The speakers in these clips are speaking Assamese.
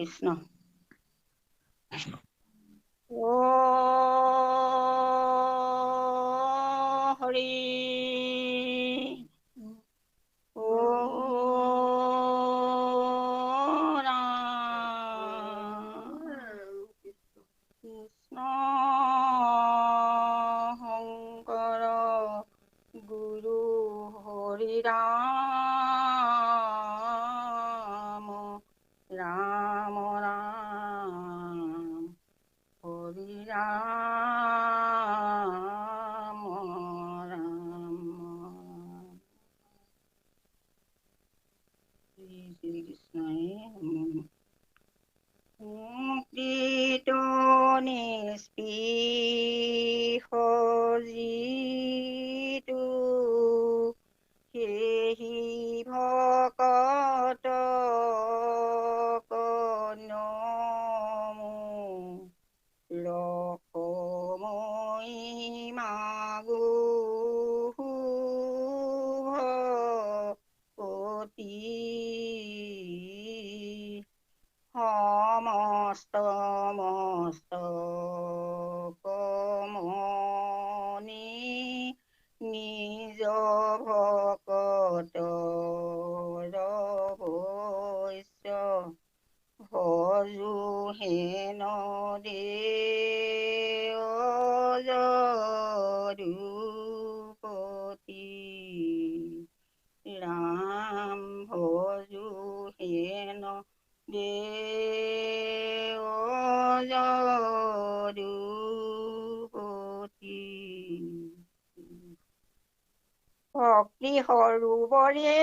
কৃষ্ণ ও হৰি ও ৰাম কৃষ্ণ শংকৰ গুৰু হৰি ৰাম ৰাম ৰাম হৰি ৰাম ৰাম শ্ৰী কৃষ্ণই মুক্তিত নিস্পৃহ যিটো সেহি ভকত কনমো লখময়ী মাগো ভকতি সমস্ত মস্তকমণি নিজ ভকত ৰবৈশ্য ভজো হেন যদুপতি ৰাম ভজো হেন যদুপতি ভক্তি সৰোবৰে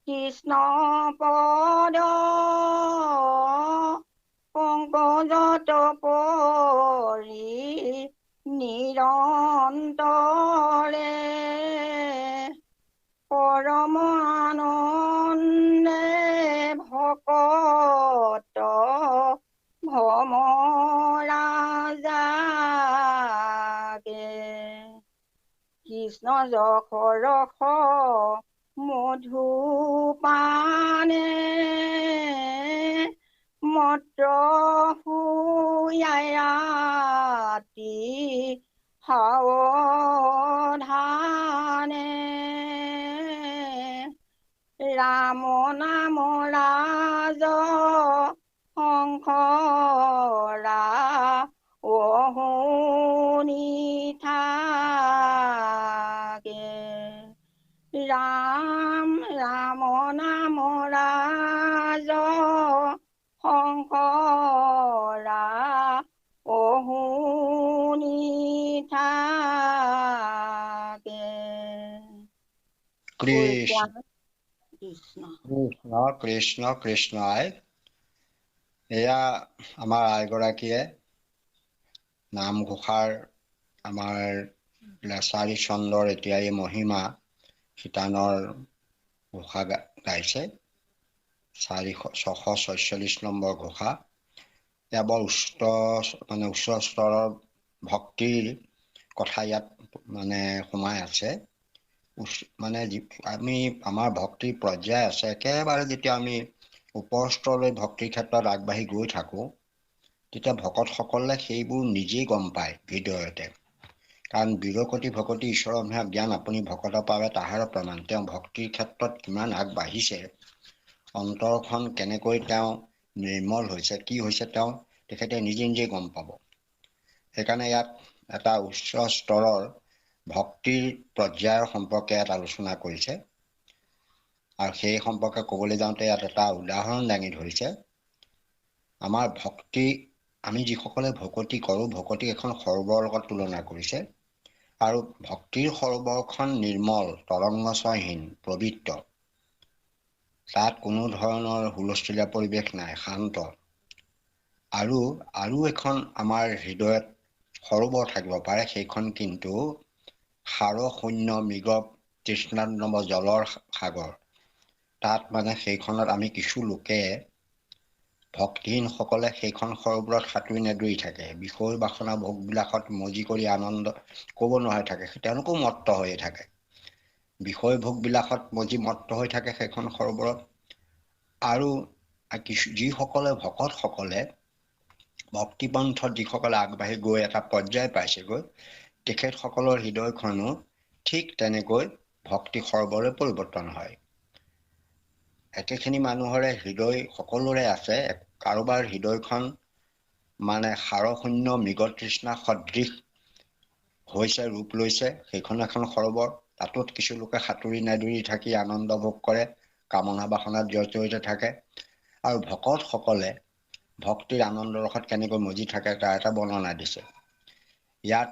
কৃষ্ণ পদ পংকজত পৰি নিৰন্তৰে পৰম আনন্দে ভকত ভমৰা জাগে কৃষ্ণ যশৰস মধুপানে মত্ৰ শুয়াতি সাৱধানে ৰাম নাম ৰাজ শংকৰা শুনি থাকে ৰাম ৰাম নাম ৰাজ শংকৰা শুনি থাকে কৃষ্ণ কৃষ্ণ কৃষ্ণ কৃষ্ণ কৃষ্ণ আই এয়া আমাৰ আইগৰাকীয়ে নামঘোষাৰ আমাৰ লেচাৰী চন্দ্ৰৰ এতিয়া এই মহিমা শিতানৰ ঘোষা গাইছে 646 নম্বৰ ঘোষা এয়া বৰ উচ্চ স্তৰৰ ভক্তিৰ কথা ইয়াত সোমাই আছে আমি আমাৰ ভক্তিৰ পৰ্যায় আছে একেবাৰে যেতিয়া আমি ওপৰ স্তৰলৈ ভক্তিৰ ক্ষেত্ৰত আগবাঢ়ি গৈ থাকোঁ তেতিয়া ভকতসকলে সেইবোৰ নিজেই গম পায় হৃদয়তে কাৰণ বিৰকতি ভকতি ঈশ্বৰৰ জ্ঞান আপুনি ভকত পাবে তাহাৰ প্ৰমাণ তেওঁ ভক্তিৰ ক্ষেত্ৰত কিমান আগবাঢ়িছে অন্তৰখন কেনেকৈ তেওঁ নিৰ্মল হৈছে কি হৈছে তেওঁ তেখেতে নিজে নিজে গম পাব সেইকাৰণে ইয়াত এটা উচ্চ স্তৰৰ ভক্তিৰ পৰ্যায়ৰ সম্পৰ্কে ইয়াত আলোচনা কৰিছে আৰু সেই সম্পৰ্কে ক'বলৈ যাওঁতে ইয়াত এটা উদাহৰণ দাঙি ধৰিছে আমাৰ ভক্তি আমি যিসকলে ভকতি কৰোঁ ভকতি এখন সৰোবৰৰ লগত তুলনা কৰিছে আৰু ভক্তিৰ সৰোবৰখন নিৰ্মল তৰংগছহীন পবিত্ৰ তাত কোনো ধৰণৰ হুলস্থুলীয়া পৰিৱেশ নাই শান্ত আৰু এখন আমাৰ হৃদয়ত সৰোবৰ থাকিব পাৰে সেইখন কিন্তু সাৰ শূন্য মৃগৱ তৃষ্ণাৰ্ণৱ জলৰ সাগৰ তাত সেইখনত আমি কিছু লোকে ভক্তিহীনসকলে সেইখন সৰোবৰত সাঁতুৰি নেদুৰি থাকে বিষয় বাসনা ভোগবিলাকত মজি কৰি আনন্দ ক'ব নোৱাৰি থাকে তেওঁলোকো মত্ত হৈয়ে থাকে বিষয় ভোগবিলাকত মজি মত্ত হৈ থাকে সেইখন সৰোবৰত আৰু যিসকলে ভকতসকলে ভক্তিপন্থত যিসকলে আগবাঢ়ি গৈ এটা পৰ্যায় পাইছেগৈ, তেখেতসকলৰ হৃদয়খনো ঠিক তেনেকৈ ভক্তি সৰ্বৰে পৰিৱৰ্তন হয়। একেখিনি মানুহৰে হৃদয় সকলোৰে আছে, কাৰোবাৰ হৃদয়খন মানে সাৰশূন্য মৃগতৃষ্ণা সদৃশ হৈছে, ৰূপ লৈছে, সেইখন এখন সৰোবৰ। তাতোত কিছু লোকে সাঁতুৰি নাদুৰি থাকি আনন্দ ভোগ কৰে, কামনা বাসনাত জৰ্জৰিত থাকে। আৰু ভকতসকলে ভক্তিৰ আনন্দ ৰসত কেনেকৈ মজি থাকে তাৰ এটা বৰ্ণনা দিছে। ইয়াত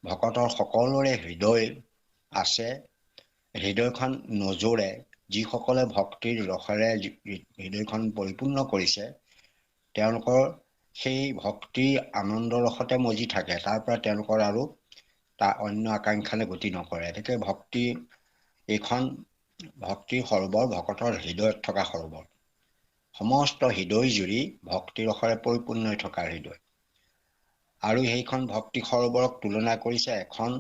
ভকতৰ সকলোৰে হৃদয় আছে, হৃদয়খন নজৰে, যিসকলে ভক্তিৰ ৰসেৰে হৃদয়খন পৰিপূৰ্ণ কৰিছে, তেওঁলোকৰ সেই ভক্তিৰ আনন্দ ৰসতে মজি থাকে। তাৰ পৰা তেওঁলোকৰ আৰু তাৰ অন্য আকাংক্ষালৈ গতি নকৰে। গতিকে এইখন ভক্তিৰ সৰোবৰ, ভকতৰ হৃদয়ত থকা সৰোবৰ, সমস্ত হৃদয় জুৰি ভক্তি ৰসেৰে পৰিপূৰ্ণ হৈ থকা হৃদয়। আৰু সেইখন ভক্তি সৰোবৰক তুলনা কৰিছে এখন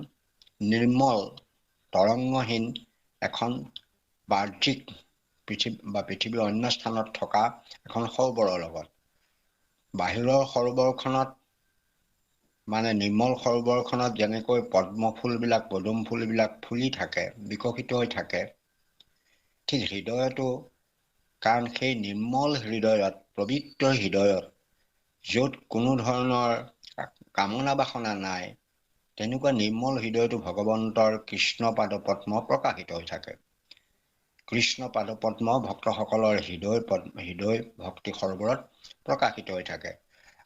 নিৰ্মল তৰংগহীন এখন বাহ্যিক পৃথিৱীৰ অন্য স্থানত থকা এখন সৰোবৰৰ লগত। বাহিৰৰ সৰোবৰখনত মানে নিৰ্মল সৰোবৰখনত যেনেকৈ পদ্ম ফুলবিলাক, পদুম ফুলবিলাক ফুলি থাকে, বিকশিত হৈ থাকে, ঠিক হৃদয়তো, কাৰণ সেই নিৰ্মল হৃদয়ত, পবিত্ৰ হৃদয়ত, য'ত কোনো ধৰণৰ কামনা বাসনা নাই, তেনেকুৱা নিৰ্মল হৃদয়তো ভগৱন্তৰ কৃষ্ণ পাদপদ্ম প্ৰকাশিত হৈ থাকে। কৃষ্ণ পাদপদ্ম ভক্তসকলৰ হৃদয় ভক্তি সৰোবৰত প্ৰকাশিত হৈ থাকে।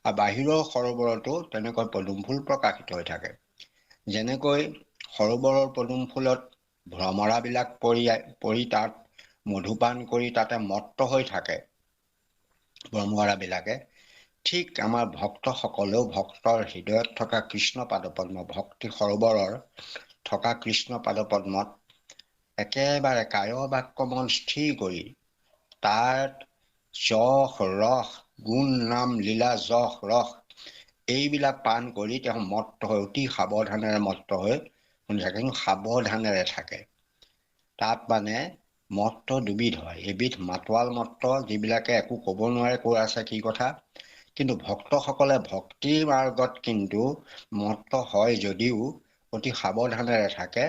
আৰু বাহিৰৰ সৰোবৰতো তেনেকৈ পদুম ফুল প্ৰকাশিত হৈ থাকে। যেনেকৈ সৰোবৰৰ পদুম ফুলত ভ্ৰমৰাবিলাক পৰি তাত মধুপান কৰি তাতে মত্ত হৈ থাকে ভ্ৰমৰাবিলাকে, ঠিক আমাৰ ভক্তসকলেও ভক্তৰ হৃদয়ত থকা কৃষ্ণ পাদপদ্ম, ভক্তি সৰোবৰৰ থকা কৃষ্ণ পাদপদ্মত একেবাৰে কায় বাক্য মন স্থিৰ কৰি তাত যশ ৰস গুণ নাম লীলা যশ ৰস এইবিলাক পান কৰি তেওঁ মত্ত হৈ, অতি সাৱধানেৰে মত্ত হৈ থাকে, কিন্তু সাৱধানেৰে থাকে। তাত মানে মত্ত দুবিধ হয়, এবিধ মাতোৱাল মত্ত, যিবিলাকে একো ক'ব নোৱাৰে কৈ আছে কি কথা, কিন্তু ভক্তসকলে ভক্তিৰ মাৰ্গত কিন্তু মত্ত হয় যদিও অতি সাৱধানেৰে থাকে।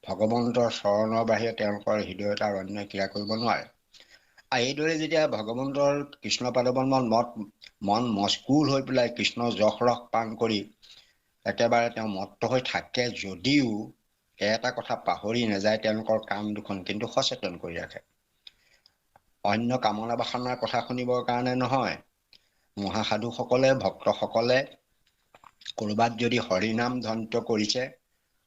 ভগৱন্তৰ চৰণৰ বাহিৰে তেওঁলোকৰ হৃদয়ত আৰু অন্য ক্ৰিয়া কৰিব নোৱাৰে। আৰু এইদৰে যেতিয়া ভগৱন্তৰ কৃষ্ণ পাদপদ্মত মন মস্কুল হৈ পেলাই কৃষ্ণ যশ ৰস পান কৰি একেবাৰে তেওঁ মত্ত হৈ থাকে যদিও এটা কথা পাহৰি নাযায়, তেওঁলোকৰ কাণ দুখন কিন্তু সচেতন কৰি ৰাখে। অন্য কামনা বাসনাৰ কথা শুনিবৰ কাৰণে নহয়। মহাসাধুসকলে, ভক্তসকলে ক'ৰবাত যদি হৰিনাম ধ্বন্ত কৰিছে,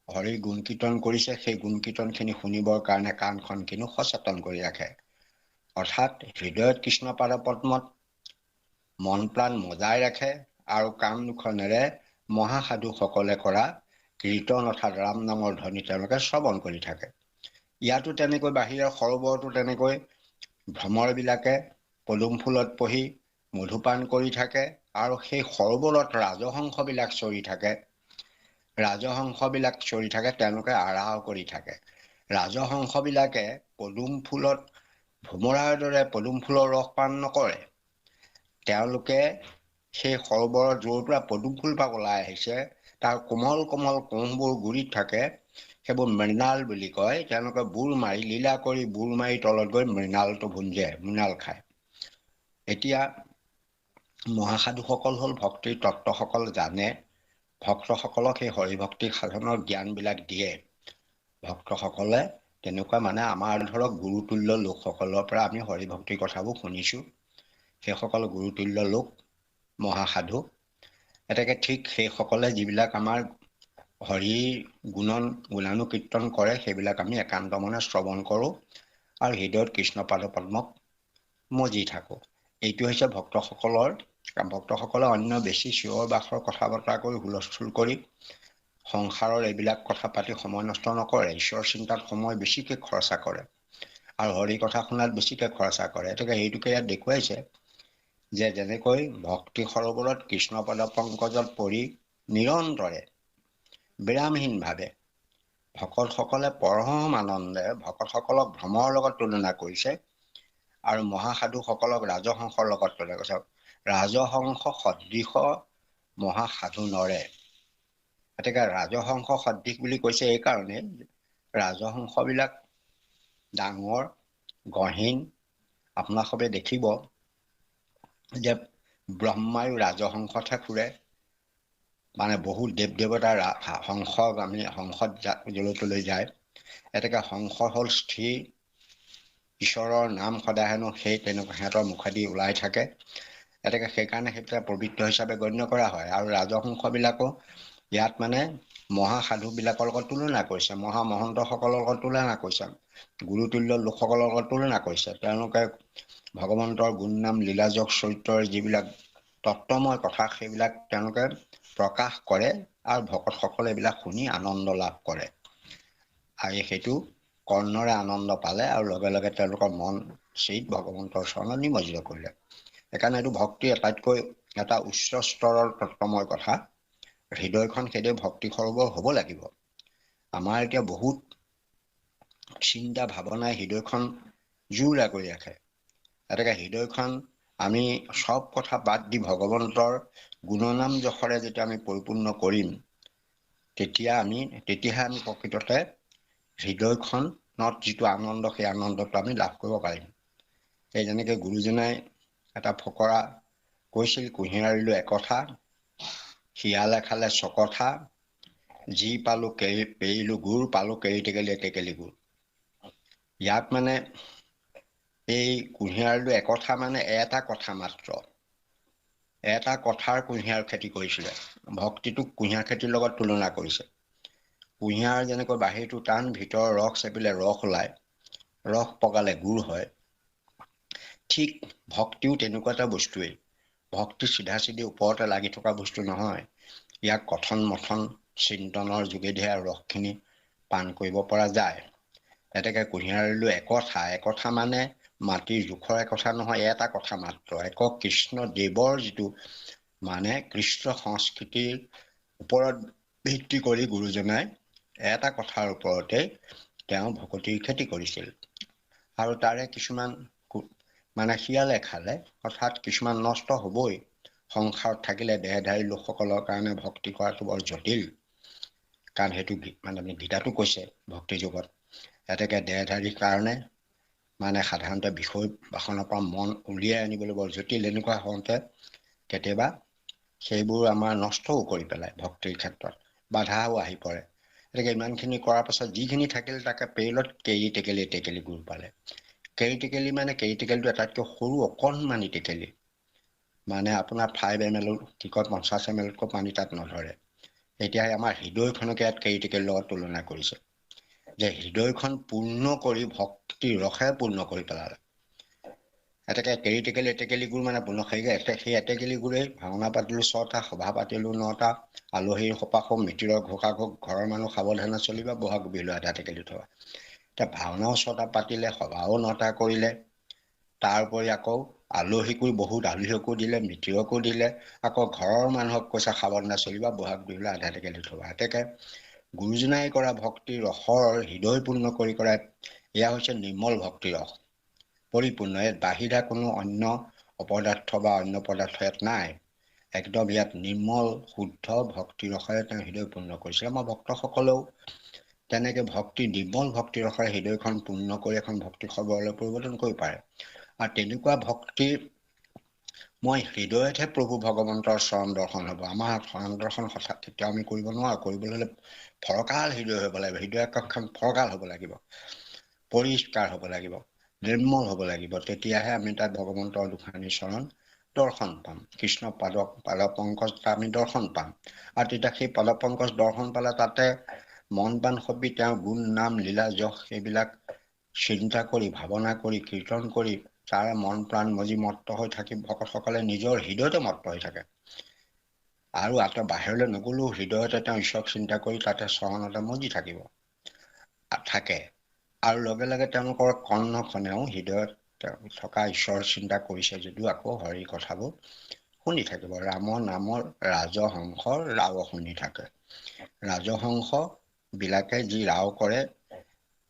হৰিৰ গুণ কীৰ্তন কৰিছে, সেই গুণ কীৰ্তনখিনি শুনিবৰ কাৰণে কাণখন কিন্তু সচেতন কৰি ৰাখে। অৰ্থাৎ হৃদয়ত কৃষ্ণ পাদপদ্মত মন প্ৰাণ মজাই ৰাখে আৰু কাণ দুখনেৰে মহাসাধুসকলে কৰা কীৰ্তন অৰ্থাৎ ৰাম নামৰ ধ্বনি তেওঁলোকে শ্ৰৱণ কৰি থাকে। ইয়াতো তেনেকৈ বাহিৰৰ সৰোবৰতো তেনেকৈ ভ্ৰমৰবিলাকে পদুম ফুলত বহি মধুপান কৰি থাকে আৰু সেই সৰোবৰত ৰাজহংসবিলাক চৰি থাকে। তেওঁলোকে আৰাহ কৰি থাকে। ৰাজহংসবিলাকে পদুম ফুলত ভোমৰাৰ দৰে পদুম ফুলৰ ৰস পান নকৰে। তেওঁলোকে সেই সৰোবৰত য'ৰ পৰা পদুম ফুল পাক ওলাই আহিছে তাৰ কোমল কোমল কোঁহবোৰ গুৰিত থাকে, সেইবোৰ মৃণাল বুলি কয়। তেওঁলোকে বুৰ মাৰি, লীলা কৰি বুৰ মাৰি তলত গৈ মৃণালটো ভুঞ্জে, মৃণাল খায়। এতিয়া মহাসাধুসকল হ'ল ভক্তিৰ তত্ত্বসকল জানে, ভক্তসকলক সেই হৰিভক্তি সাধনৰ জ্ঞানবিলাক দিয়ে। ভক্তসকলে তেনেকুৱা মানে আমাৰ ধৰক গুৰুতুল্য লোকসকলৰ পৰা আমি হৰিভক্তিৰ কথাবোৰ শুনিছোঁ। সেইসকল গুৰুতুল্য লোক মহাসাধু। এতেকে ঠিক সেইসকলে যিবিলাক আমাৰ হৰিৰ গুণানুকীৰ্তন কৰে, সেইবিলাক আমি একান্ত মনে শ্ৰৱণ কৰোঁ আৰু হৃদয়ত কৃষ্ণ পাদপদ্মক মজি থাকোঁ। এইটো হৈছে ভক্তসকলে অন্য বেছি চিঞৰ বাখৰ কথা বতৰা কৰি হুলস্থুল কৰি সংসাৰৰ এইবিলাক কথা পাতি সময় নষ্ট নকৰে। ঈশ্বৰ চিন্তাত সময় বেছিকৈ খৰচা কৰে আৰু হৰি কথা শুনাত বেছিকৈ খৰচা কৰে। সেইটোকে ইয়াত দেখুৱাইছে যে যেনেকৈ ভক্তি সৰোবৰত কৃষ্ণ পদ পংকজত পৰি নিৰন্তৰে বিৰামহীনভাৱে ভকতসকলে পৰম আনন্দে ভকতসকলক ভ্ৰমৰ লগত তুলনা কৰিছে আৰু মহাসাধুসকলক ৰাজহংসৰ লগত তুলনা কৰিছে। ৰাজহংস সদৃশ মহাসাধু নৰে। গতিকে ৰাজহংস সদৃশ বুলি কৈছে এইকাৰণে ৰাজহংসবিলাক ডাঙৰ, গহীন। আপোনাক সবে দেখিব যে ব্ৰহ্মায়ো ৰাজহংসতহে ফুৰে। মানে বহুত দেৱ দেৱতাৰ হংসগামী হংসত জলতলৈ যায়। এতেকে হংস হ'ল স্থিৰ, ঈশ্বৰৰ নাম সদায় হেনো সেই তেনেকুৱা সিহঁতৰ মুখেদি ওলাই থাকে। এতেকে সেইকাৰণে সেইবিলাক পবিত্ৰ হিচাপে গণ্য কৰা হয়। আৰু ৰাজহংসবিলাকো ইয়াত মানে মহাসাধুবিলাকৰ লগত তুলনা কৰিছে, মহামহন্তসকলৰ লগত তুলনা কৰিছে, গুৰুতুল্য লোকসকলৰ লগত তুলনা কৰিছে। তেওঁলোকে ভগৱন্তৰ গুণ নাম লীলাজক চৰিত্ৰৰ যিবিলাক তত্ত্বময় কথা সেইবিলাক তেওঁলোকে প্ৰকাশ কৰে আৰু ভকতসকলে এইবিলাক শুনি আনন্দ লাভ কৰে। আৰু সেইটো কৰ্ণৰে আনন্দ পালে আৰু লগে লগে তেওঁলোকৰ মন চিত ভগৱন্তৰ চৰণত নিমজ্জিত কৰিলে। সেইকাৰণে এইটো ভক্তিৰ আটাইতকৈ এটা উচ্চ স্তৰৰ তত্ত্বময় কথা। হৃদয়খন সেইদৰে ভক্তি সৰবৰ হ'ব লাগিব। আমাৰ এতিয়া বহুত চিন্তা ভাৱনাই হৃদয়খন জোৰলা কৰি ৰাখে। গতিকে হৃদয়খন আমি চব কথা বাদ দি ভগৱন্তৰ গুণনাম যশৰে যেতিয়া আমি পৰিপূৰ্ণ কৰিম, তেতিয়াহে আমি প্ৰকৃততে হৃদয়খনত যিটো আনন্দ সেই আনন্দটো আমি লাভ কৰিব পাৰিম। এই যেনেকৈ গুৰুজনাই এটা ফকৰা কৈছিল, কুঁহিয়াৰিলো একঠা, শিয়ালে খালে ছকঠা, যি পালো পেৰিলো গুৰ, পালো কেৰি টেকেলি টেকেলি গুৰ। ইয়াত মানে এই কুঁহিয়াৰটো একঠা মানে এটা কথা মাত্ৰ, এটা কথাৰ কুঁহিয়াৰ খেতি কৰিছিলে। ভক্তিটোক কুঁহিয়াৰ খেতিৰ লগত তুলনা কৰিছে। কুঁহিয়াৰ যেনেকৈ বাহিৰটো টান, ভিতৰৰ ৰস চেপিলে ৰস ওলায়, ৰস পগালে গুড় হয়, ঠিক ভক্তিও তেনেকুৱা এটা বস্তুৱেই। ভক্তি চিধা চিধি ওপৰতে লাগি থকা বস্তু নহয়। ইয়াক কথন মথন চিন্তনৰ যোগেদিহে ৰসখিনি পান কৰিব পৰা যায়। এতেকে কুঁহিয়াৰলো একঠা, একঠা মানে মাটিৰ জোখৰ একঠা নহয়, এটা কথা মাত্ৰ। একক কৃষ্ণ দেৱৰ যিটো মানে কৃষ্ণ সংস্কৃতিৰ ওপৰত ভিত্তি কৰি গুৰুজনাই এটা কথাৰ ওপৰতে তেওঁ ভকতিৰ খেতি কৰিছিল। আৰু তাৰে কিছুমান মানে শিয়ালে খালে, অৰ্থাৎ কিছুমান নষ্ট হ'বই। সংসাৰত থাকিলে দেহধাৰী লোকসকলৰ কাৰণে ভক্তি কৰাটো বৰ জটিল। কাৰণ সেইটো মানে গীতাতো কৈছে ভক্তি যুগত। এতেকে দেহধাৰীৰ কাৰণে মানে সাধাৰণতে বিষয় বাসনৰ পৰা মন উলিয়াই আনিবলৈ বৰ জটিল। এনেকুৱা হওঁতে কেতিয়াবা সেইবোৰ আমাৰ নষ্টও কৰি পেলায়, ভক্তিৰ ক্ষেত্ৰত বাধাও আহি পৰে। গতিকে ইমানখিনি কৰাৰ পাছত যিখিনি থাকিল তাকে পেৰিলত কেৰি টেকেলি টেকেলি গুৰ পালে। কেৰি টেকেলি মানে কেৰি টেকেলিটো আটাইতকৈ সৰু অকণমানি টেকেলি, মানে আপোনাৰ 5 ml কি কয় 50 mlতকৈ পানী তাত নধৰে। এতিয়া আমাৰ হৃদয়খনকে ইয়াত কেৰি টেকেলিৰ লগত তুলনা কৰিছে, যে হৃদয়খন পূৰ্ণ কৰি ভক্তি ৰসে পূৰ্ণ কৰি পেলালে। এতেকে কেৰি টেকেলি এটেকেলি গুৰ মানে পূৰ্ণ সেই এটেকেলি গুৰেই ভাওনা পাতিলো 6টা, সভা পাতিলো 9টা, আলহীৰ সপাসো মিতিৰৰ ঘোষাঘোষ, ঘৰৰ মানুহ সাৱধানে চলিবা, বহাগ বিহুলৈ আধা টেকেলি থোৱা। এতিয়া ভাওনাও 6টা পাতিলে, সভাও 9টা কৰিলে, তাৰোপৰি আকৌ আলহীকো বহুত আলহীকো দিলে, মিতিৰকো দিলে, আকৌ ঘৰৰ মানুহক কৈছে সাৱধানে চলিবা, বহাগ বিহুলৈ আধা টেকেলি থোৱা। এতেকে গুৰুজনাই কৰা ভক্তি ৰসৰ হৃদয় পূৰ্ণ কৰি কৰা এয়া হৈছে নিৰ্মল ভক্তি ৰস, পৰিপূৰ্ণ। ইয়াত বাহিৰা কোনো অন্য অপদাৰ্থ বা অন্য পদাৰ্থ ইয়াত নাই। একদম ইয়াত নিৰ্মল শুদ্ধ ভক্তি ৰসেৰে তেওঁ হৃদয় পূৰ্ণ কৰিছে। আমাৰ ভক্তসকলেও তেনেকে ভক্তি নিৰ্মল ভক্তি ৰসেৰে হৃদয়খন পূৰ্ণ কৰি এখন ভক্তি খবৰলৈ পৰিৱৰ্তন কৰিব পাৰে। আৰু তেনেকুৱা ভক্তি মই হৃদয়তহে প্ৰভু ভগৱন্তৰ চৰণ দৰ্শন হ'ব। আমাৰ চৰণ দৰ্শন হঠাৎ কেতিয়াও আমি কৰিব নোৱাৰোঁ। কৰিবলৈ হ'লে ফৰকাল হৃদয় হ'ব লাগিব, হৃদয় কক্ষণ ফৰকাল হ'ব লাগিব, পৰিষ্কাৰ হ'ব লাগিব, নিৰ্মল হ'ব লাগিব। তেতিয়াহে আমি তাত ভগৱন্তৰ দুখানি চৰণ দৰ্শন পাম, কৃষ্ণ পাদ পংকজ আমি দৰ্শন পাম। আৰু তেতিয়া সেই পাদ পংকজ দৰ্শন পালে তাতে মন প্ৰাণ সপি তেওঁৰ গুণ নাম লীলা যশ এইবিলাক চিন্তা কৰি ভাৱনা কৰি কীৰ্তন কৰি তাৰে মন প্ৰাণ মজি মত্ত হৈ থাকি ভকতসকলে নিজৰ হৃদয়তে মত্ত হৈ থাকে। আৰু বাহিৰলৈ নগলেও হৃদয়তে তেওঁ ঈশ্বৰক চিন্তা কৰি তাতে চৰণতে মজি থাকে। আৰু লগে লগে তেওঁলোকৰ কৰ্ণখনেও হৃদয়ত থকা ঈশ্বৰৰ চিন্তা কৰিছে যদিও আকৌ হৰি কথাবোৰ শুনি থাকিব। ৰামৰ নামৰ ৰাজহংসৰ ৰাও শুনি থাকে। ৰাজহংস বিলাকে যি ৰাও কৰে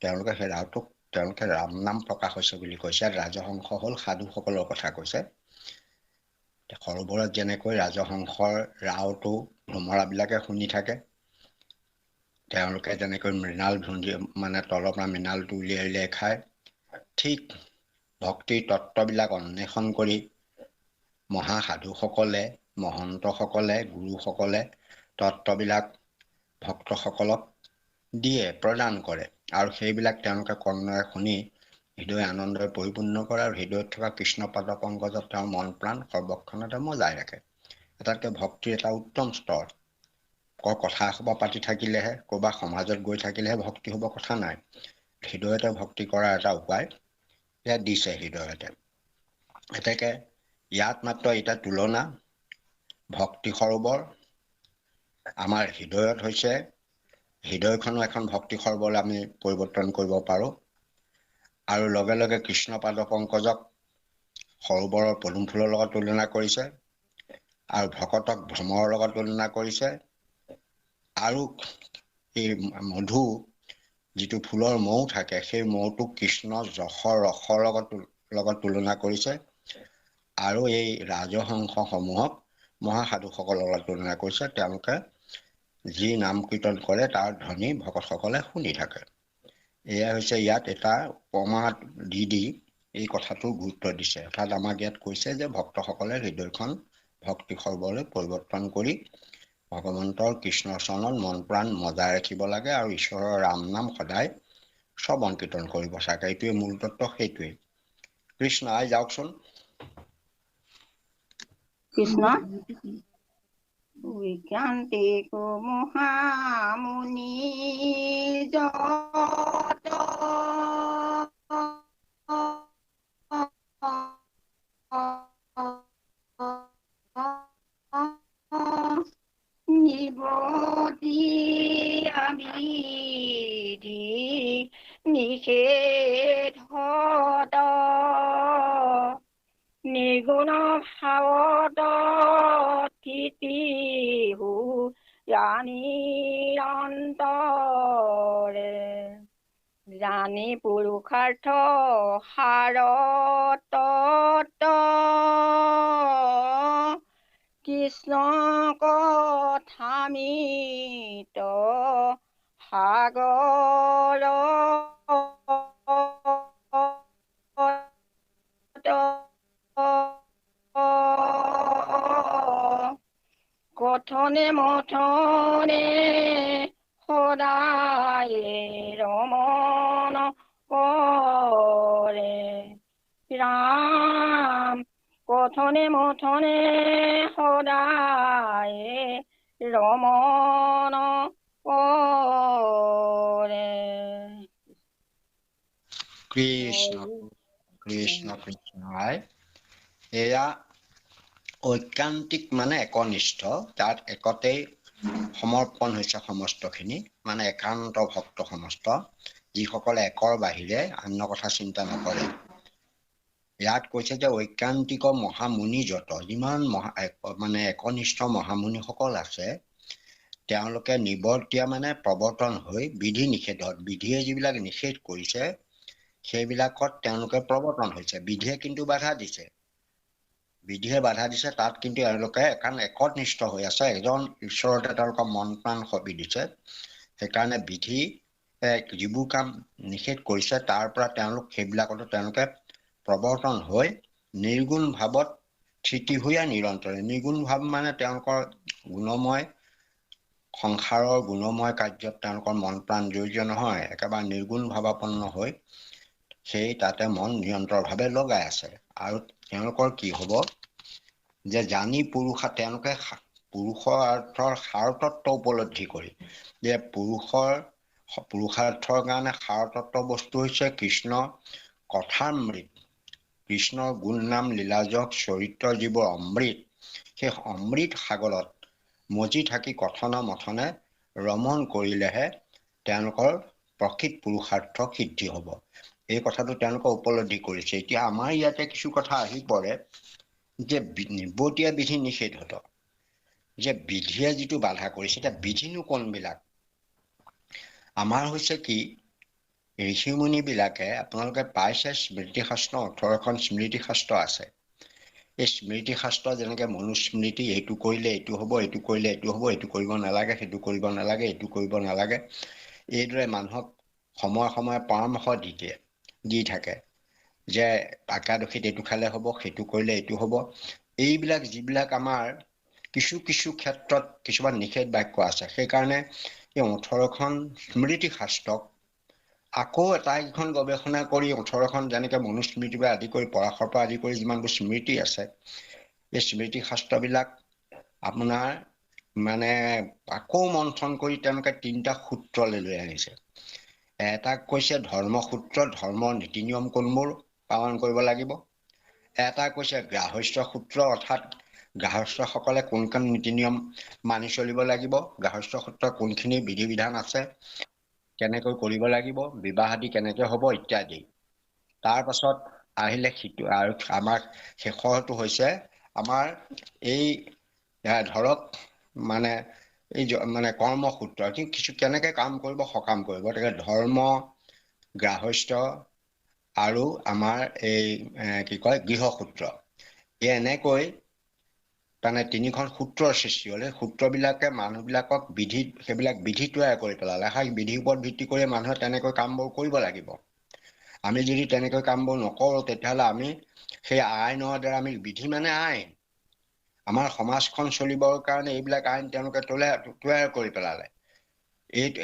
তেওঁলোকে সেই ৰাওটোক তেওঁলোকে ৰাম নাম প্ৰকাশ হৈছে বুলি কৈছে। ৰাজহংস হ'ল সাধুসকলৰ কথা কৈছে। সৰোবৰত যেনেকৈ ৰাজহংসৰ ৰাওটো ভ্ৰমৰাবিলাকে শুনি থাকে, তেওঁলোকে যেনেকৈ মৃণাল ভুঞ্জি মানে তলৰ পৰা মৃণালটো উলিয়াই উলিয়াই খায়, ঠিক ভক্তিৰ তত্ত্ববিলাক অন্বেষণ কৰি মহাসাধুসকলে, মহন্তসকলে, গুৰুসকলে তত্ত্ববিলাক ভক্তসকলক দিয়ে, প্ৰদান কৰে, আৰু সেইবিলাক তেওঁলোকে কৰ্ণৰে শুনি হৃদয় আনন্দৰে পৰিপূৰ্ণ কৰে, আৰু হৃদয়ত থকা কৃষ্ণ পাদ পংকজত তেওঁৰ মন প্ৰাণ সৰ্বক্ষণতে মজাই ৰাখে। এটাতকে ভক্তিৰ এটা উত্তম স্তৰ। কথা এসোপা পাতি থাকিলেহে, ক'ৰবাত সমাজত গৈ থাকিলেহে ভক্তি হ'ব, কথা নাই। হৃদয়তে ভক্তি কৰাৰ এটা উপায় ইয়াত দিছে। হৃদয়তে এতেকে ইয়াত মাত্ৰ এটা তুলনা। ভক্তি সৰোবৰ আমাৰ হৃদয়ত হৈছে। হৃদয়খনো এখন ভক্তি সৰোবৰলৈ আমি পৰিৱৰ্তন কৰিব পাৰোঁ। আৰু লগে লগে কৃষ্ণ পাদ পংকজক সৰোবৰৰ পদুম ফুলৰ লগত তুলনা কৰিছে, আৰু ভকতক ভ্ৰমৰৰ লগত তুলনা কৰিছে, আৰু এই মধু যিটো ফুলৰ মৌ থাকে, সেই মৌটোক কৃষ্ণ যশৰ ৰসৰ লগত তুলনা কৰিছে, আৰু এই ৰাজহংসসমূহক মহাসাধুসকলৰ লগত তুলনা কৰিছে। তেওঁলোকে যি নাম কীৰ্তন কৰে তাৰ ধ্বনি ভকতসকলে শুনি থাকে। এয়া হৈছে ইয়াত এটা উপমা দি এই কথাটোৰ গুৰুত্ব দিছে। অৰ্থাৎ আমাক ইয়াত কৈছে যে ভক্তসকলে হৃদয়খন ভক্তি সৰ্বলৈ পৰিৱৰ্তন কৰি ভগৱন্তৰ কৃষ্ণৰ চৰণত মন প্ৰাণ মজাই ৰাখিব লাগে, আৰু ঈশ্বৰৰ ৰাম নাম সদায় শ্ৰৱণ কীৰ্তন কৰিব চাগে। এইটোৱে মূল তত্ত্ব, সেইটোৱেই। কৃষ্ণ আই যাওকচোন। কৃষ্ণ ঐকান্তিক মহামুনি যত নিবতি আবিধি নিষেধত নিগুণ ভাৱত স্থিতিহু ৰাণী অন্তৰে জানি পুৰুষাৰ্থ সাৰত কৃষ্ণ কথামিত সাগৰ কথনে মথনে সদায় ৰমন কৰে ৰাম। কথনে মথনে সদায় ৰমন কৰে। কৃষ্ণ কৃষ্ণ কৃষ্ণ আই। এয়া ঐকান্তিক মানে একনিষ্ঠ, তাত একতেই সমৰ্পণ হৈছে সমস্তখিনি, মানে একান্ত ভক্ত সমস্ত, যিসকলে একৰ বাহিৰে অন্য কথা চিন্তা নকৰে। ইয়াত কৈছে যে ঐকান্তিক মহামুনি যত, যিমান মানে একনিষ্ঠ মহামুনিসকল আছে, তেওঁলোকে নিবৰ্তীয়া মানে প্ৰৱৰ্তন হৈ বিধি নিষেধত, বিধিয়ে যিবিলাক নিষেধ কৰিছে সেইবিলাকত তেওঁলোকে প্ৰৱৰ্তন হৈছে। বিধিয়ে কিন্তু বাধা দিছে, তাত কিন্তু এওঁলোকে একনিষ্ঠ হৈ আছে, এজন ঈশ্বৰতে তেওঁলোকৰ মন প্ৰাণ সঁপি দিছে। সেইকাৰণে বিধি যিবোৰ কাম নিষেধ কৰিছে তাৰ পৰা সেইবিলাকতো তেওঁলোকে প্ৰৱৰ্তন হৈ নিৰ্গুণ ভাৱত স্থিতি হৈয়া নিৰন্তৰে। নিৰ্গুণ ভাৱ মানে তেওঁলোকৰ গুণময় সংসাৰৰ গুণময় কাৰ্যত তেওঁলোকৰ মন প্ৰাণ জড়িত নহয়, একেবাৰে নিৰ্গুণ ভাৱাপন্ন হৈ সেই তাতে মন নিৰন্তৰভাৱে লগাই আছে। আৰু তেওঁলোকৰ কি হ'ব যে জানি তেওঁলোকে পুৰুষৰ অৰ্থৰ সাৰতত্ব উপলব্ধি কৰি, যে পুৰুষাৰ্থৰ কাৰণে সাৰতত্ব বস্তু হৈছে কৃষ্ণ কথামৃত, কৃষ্ণৰ গুণ নাম লীলাজক চৰিত্ৰ যিবোৰ অমৃত, সেই অমৃত সাগৰত মজি থাকি কথন মথনে ৰমণ কৰিলেহে তেওঁলোকৰ প্ৰকৃত পুৰুষাৰ্থ সিদ্ধি হ'ব। এই কথাটো তেওঁলোকে উপলব্ধি কৰিছে। এতিয়া আমাৰ ইয়াতে কিছু কথা আহি পৰে যে নিবতীয়া বিধি নিষেধত, যে বিধিয়ে যিটো বাধা কৰিছে, এতিয়া বিধিনো কোনবিলাক? আমাৰ হৈছে কি, ঋষিমুনিবিলাকে আপোনালোকে পাইছে স্মৃতিশাস্ত্ৰ 18খন স্মৃতিশাস্ত্ৰ আছে। এই স্মৃতিশাস্ত্ৰ যেনেকৈ মনুস্মৃতি, এইটো কৰিলে এইটো হ'ব, এইটো কৰিলে এইটো হ'ব, এইটো কৰিব নালাগে, সেইটো কৰিব নালাগে, এইটো কৰিব নালাগে, এইদৰে মানুহক সময়ে সময়ে পৰামৰ্শ দি থাকে যে একাদশীত এইটো খালে হ'ব, সেইটো কৰিলে এইটো হ'ব। এইবিলাক যিবিলাক আমাৰ কিছু কিছু ক্ষেত্ৰত কিছুমান নিষেধ বাক্য আছে, সেইকাৰণে এই 18খন স্মৃতিশাস্ত্ৰক আকৌ আটাইকেইখন গৱেষণা কৰি 18খন যেনেকৈ মনুস্মৃতিৰ পৰা আদি কৰি পৰাশৰ পৰা আদি কৰি যিমানবোৰ স্মৃতি আছে, এই স্মৃতিশাস্ত্ৰবিলাক আপোনাৰ মানে আকৌ মন্থন কৰি তেওঁলোকে 3টা সূত্ৰলৈ লৈ আনিছে। এটাক কৈছে ধৰ্মসূত্ৰ, ধৰ্মৰ নীতি নিয়ম কোনবোৰ পালন কৰিব লাগিব। এটা কৈছে গাৰ্হস্থ্য সূত্ৰ, অৰ্থাৎ গাৰ্হস্থ্যসকলে কোন কোন নীতি নিয়ম মানি চলিব লাগিব, গাৰ্হস্থ্য সূত্ৰৰ কোনখিনি বিধি বিধান আছে, কেনেকৈ কৰিব লাগিব, বিবাহ আদি কেনেকৈ হ'ব ইত্যাদি। তাৰ পাছত আহিলে সিটো, আৰু আমাৰ শেষৰটো হৈছে আমাৰ এই ধৰক মানে এই মানে কৰ্মসূত্ৰ, কিছু কেনেকৈ কাম কৰিব, সকাম কৰিব। গতিকে ধৰ্ম, গাৰ্হস্থ্য আৰু আমাৰ এই কি কয় গৃহসূত্ৰ, এই এনেকৈ তাৰমানে 3খন সূত্ৰৰ সৃষ্টি হ'লে সূত্ৰবিলাকে মানুহবিলাকক সেইবিলাক বিধি তৈয়াৰ কৰি পেলালে। সেই বিধিৰ ওপৰত ভিত্তি কৰি মানুহে তেনেকৈ কামবোৰ কৰিব লাগিব। আমি যদি তেনেকৈ কামবোৰ নকৰোঁ, তেতিয়াহ'লে আমি সেই আইনৰ দ্বাৰা আমি বিধি মানে আইন, আমাৰ সমাজখন চলিবৰ কাৰণে এইবিলাক আইন তেওঁলোকে তৈয়াৰ কৰি পেলালে।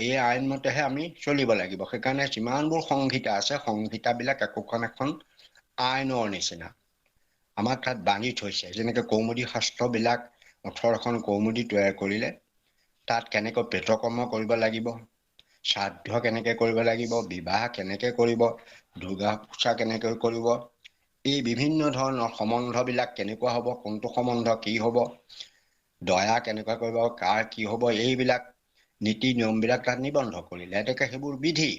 এই আইনমতেহে আমি চলিব লাগিব। সেইকাৰণে যিমানবোৰ সংহিতা আছে, সংহিতাবিলাক একোখন এখন আইনৰ নিচিনা আমাক তাত বান্ধি থৈছে। যেনেকৈ কৌমুদী শাস্ত্ৰবিলাক 18খন কৌমুদী তৈয়াৰ কৰিলে, তাত কেনেকৈ প্ৰেতকৰ্ম কৰিব লাগিব, শ্ৰাদ্ধ কেনেকৈ কৰিব লাগিব, বিবাহ কেনেকৈ কৰিব, দুৰ্গা পূজা কেনেকৈ কৰিব, এই বিভিন্ন ধৰণৰ সম্বন্ধবিলাক কেনেকুৱা হ'ব, কোনটো সম্বন্ধ কি হ'ব, দয়া কেনেকুৱা কৰিব, কাৰ কি হ'ব, এইবিলাক নীতি নিয়মবিলাক তাত নিবন্ধ কৰিলে। এতেকে সেইবোৰ বিধি,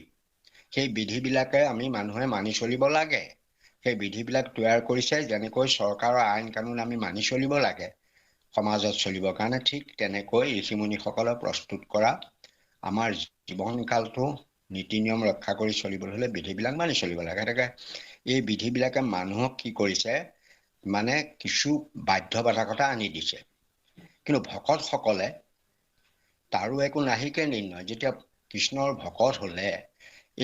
সেই বিধিবিলাকে আমি মানুহে মানি চলিব লাগে। সেই বিধিবিলাক তৈয়াৰ কৰিছে যেনেকৈ চৰকাৰৰ আইন কানুন আমি মানি চলিব লাগে সমাজত চলিবৰ কাৰণে, ঠিক তেনেকৈ ঋষিমুনিসকলে প্ৰস্তুত কৰা আমাৰ জীৱনকালটো নীতি নিয়ম ৰক্ষা কৰি চলিবলৈ হ'লে বিধিবিলাক মানি চলিব লাগে। গতিকে এই বিধিবিলাকে মানুহক কি কৰিছে, মানে কিছু বাধ্যবাধকতা আনি দিছে। কিন্তু ভকতসকলে তাৰো একো নাহিকে নিৰ্ণয়, যেতিয়া কৃষ্ণৰ ভকত হ'লে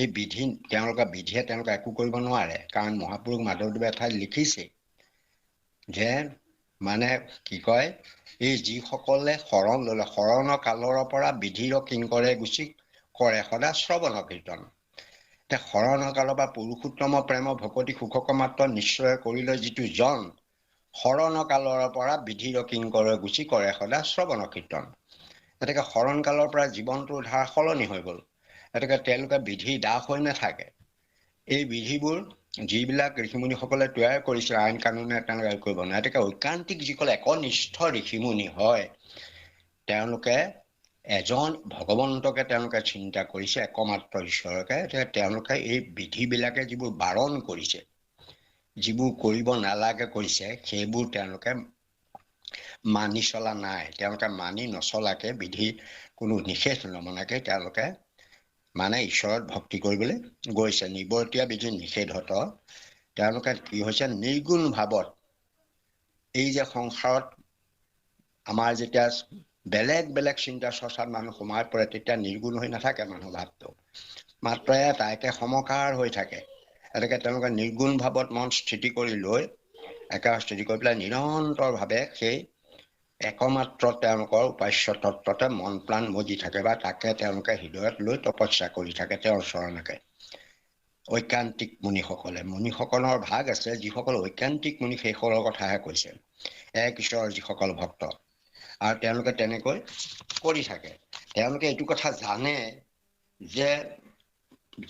এই বিধিয়ে তেওঁলোকে একো কৰিব নোৱাৰে। কাৰণ মহাপুৰুষ মাধৱদেৱে এঠাইত লিখিছে যে মানে কি কয়, এই যিসকলে শৰণ ল'লে, শৰণৰ কালৰ পৰা বিধিৰ কিংকৰে গুচি কৰে সদা শ্ৰৱণ কীৰ্তন। শৰণৰ কালৰ পৰা পুৰুষোত্তম প্ৰেম ভকতি সুখক মাত্ৰ নিশ্চয় কৰিলে যিটো জন, শৰণ কালৰ পৰা বিধিৰ কিংকৰে গুচি কৰে সদা শ্ৰৱণ কীৰ্তন। গতিকে শৰণ কালৰ পৰা জীৱনটোৰ ধাৰা সলনি হৈ গ'ল। গতিকে তেওঁলোকে বিধি দাস হৈ নাথাকে। এই বিধিবোৰ যিবিলাক ঋষিমুনিসকলে তৈয়াৰ কৰিছে আইন কানুনে তেওঁলোকে কৰিব নোৱাৰে। গতিকে ঐকান্তিক যিসকল একনিষ্ঠ ঋষিমুনি হয়, তেওঁলোকে এজন ভগৱন্তকে তেওঁলোকে চিন্তা কৰিছে, একমাত্ৰ ঈশ্বৰকে। তেওঁলোকে এই বিধিবিলাকে যিবোৰ বাৰণ কৰিছে, যিবোৰ কৰিব নালাগে কৰিছে, সেইবোৰ তেওঁলোকে মানি চলা নাই। তেওঁলোকে মানি নচলাকে, বিধি কোনো নিষেধ নমনাকে তেওঁলোকে মানে ঈশ্বৰত ভক্তি কৰিবলৈ গৈছে। নিবৰ্তীয়া বিধি নিষেধত তেওঁলোকে কি হৈছে, নিৰ্গুণ ভাৱত এই যে সংসাৰত আমাৰ যেতিয়া বেলেগ বেলেগ চিন্তা চৰ্চাত মানুহ সোমাই পৰে, তেতিয়া নিৰ্গুণ হৈ নাথাকে মানুহ ভাৱটো, মাত্ৰ এটাকে সমকাৰ হৈ থাকে। এনেকৈ তেওঁলোকে নিৰ্গুণ ভাৱত মন স্থিতি কৰি লৈ একেবাৰে স্থিতি কৰি পেলাই নিৰন্তৰভাৱে সেই একমাত্ৰ তেওঁলোকৰ উপাস্য তত্ত্বতে মন প্ৰাণ মজি থাকে, বা তাকে তেওঁলোকে হৃদয়ত লৈ তপস্যা কৰি থাকে তেওঁৰ চৰণকে। ঐকান্তিক মুনিসকলৰ ভাগ আছে, যিসকল ঐকান্তিক মুনি সেইসকলৰ কথাহে কৈছে, এক ঈশ্বৰৰ যিসকল ভক্ত। আৰু তেওঁলোকে তেনেকৈ কৰি থাকে। তেওঁলোকে এইটো কথা জানে যে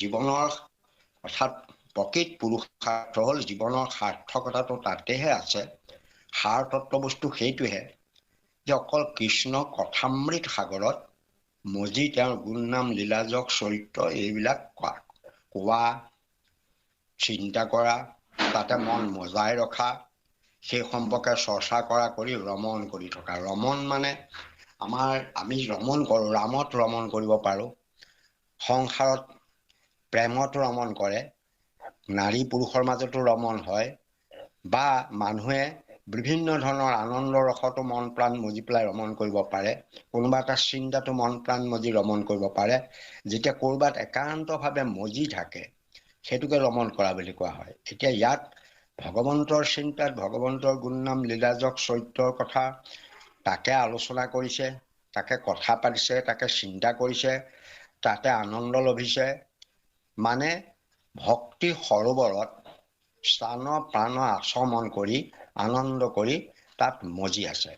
জীৱনৰ অৰ্থাৎ প্ৰকৃত পুৰুষাৰ্থ হ'ল, জীৱনৰ সাৰ্থকতাটো তাতেহে আছে। সাৰ তত্ত্ব বস্তু সেইটোহে যে অকল কৃষ্ণ কথামৃত সাগৰত মজি তেওঁৰ গুণ নাম লীলাজক চৰিত্ৰ এইবিলাক কোৱা, চিন্তা কৰা, তাতে মন মজাই ৰখা, সেই সম্পৰ্কে চৰ্চা কৰা, কৰি ৰমণ কৰি থকা। ৰমণ মানে আমি ৰমণ কৰোঁ, ৰামত ৰমণ কৰিব পাৰোঁ, সংসাৰত প্ৰেমতো ৰমণ কৰে, নাৰী পুৰুষৰ মাজতো ৰমণ হয়, বা মানুহে বিভিন্ন ধৰণৰ আনন্দ ৰসতো মন প্ৰাণ মজি পেলাই ৰমণ কৰিব পাৰে, কোনোবা এটা চিন্তাটো মন প্ৰাণ মজি ৰমণ কৰিব পাৰে। যেতিয়া ক'ৰবাত একান্তভাৱে মজি থাকে সেইটোকে ৰমণ কৰা বুলি কোৱা হয়। এতিয়া ইয়াত ভগৱন্তৰ চিন্তাত ভগৱন্তৰ গুণনাম লীলাজক চৰিত্ৰৰ কথা তাকে আলোচনা কৰিছে, তাকে কথা পাতিছে, তাকে চিন্তা কৰিছে, তাতে আনন্দ লভিছে। মানে ভক্তি সৰোবৰত স্থান প্ৰাণ আচমন কৰি আনন্দ কৰি তাত মজি আছে।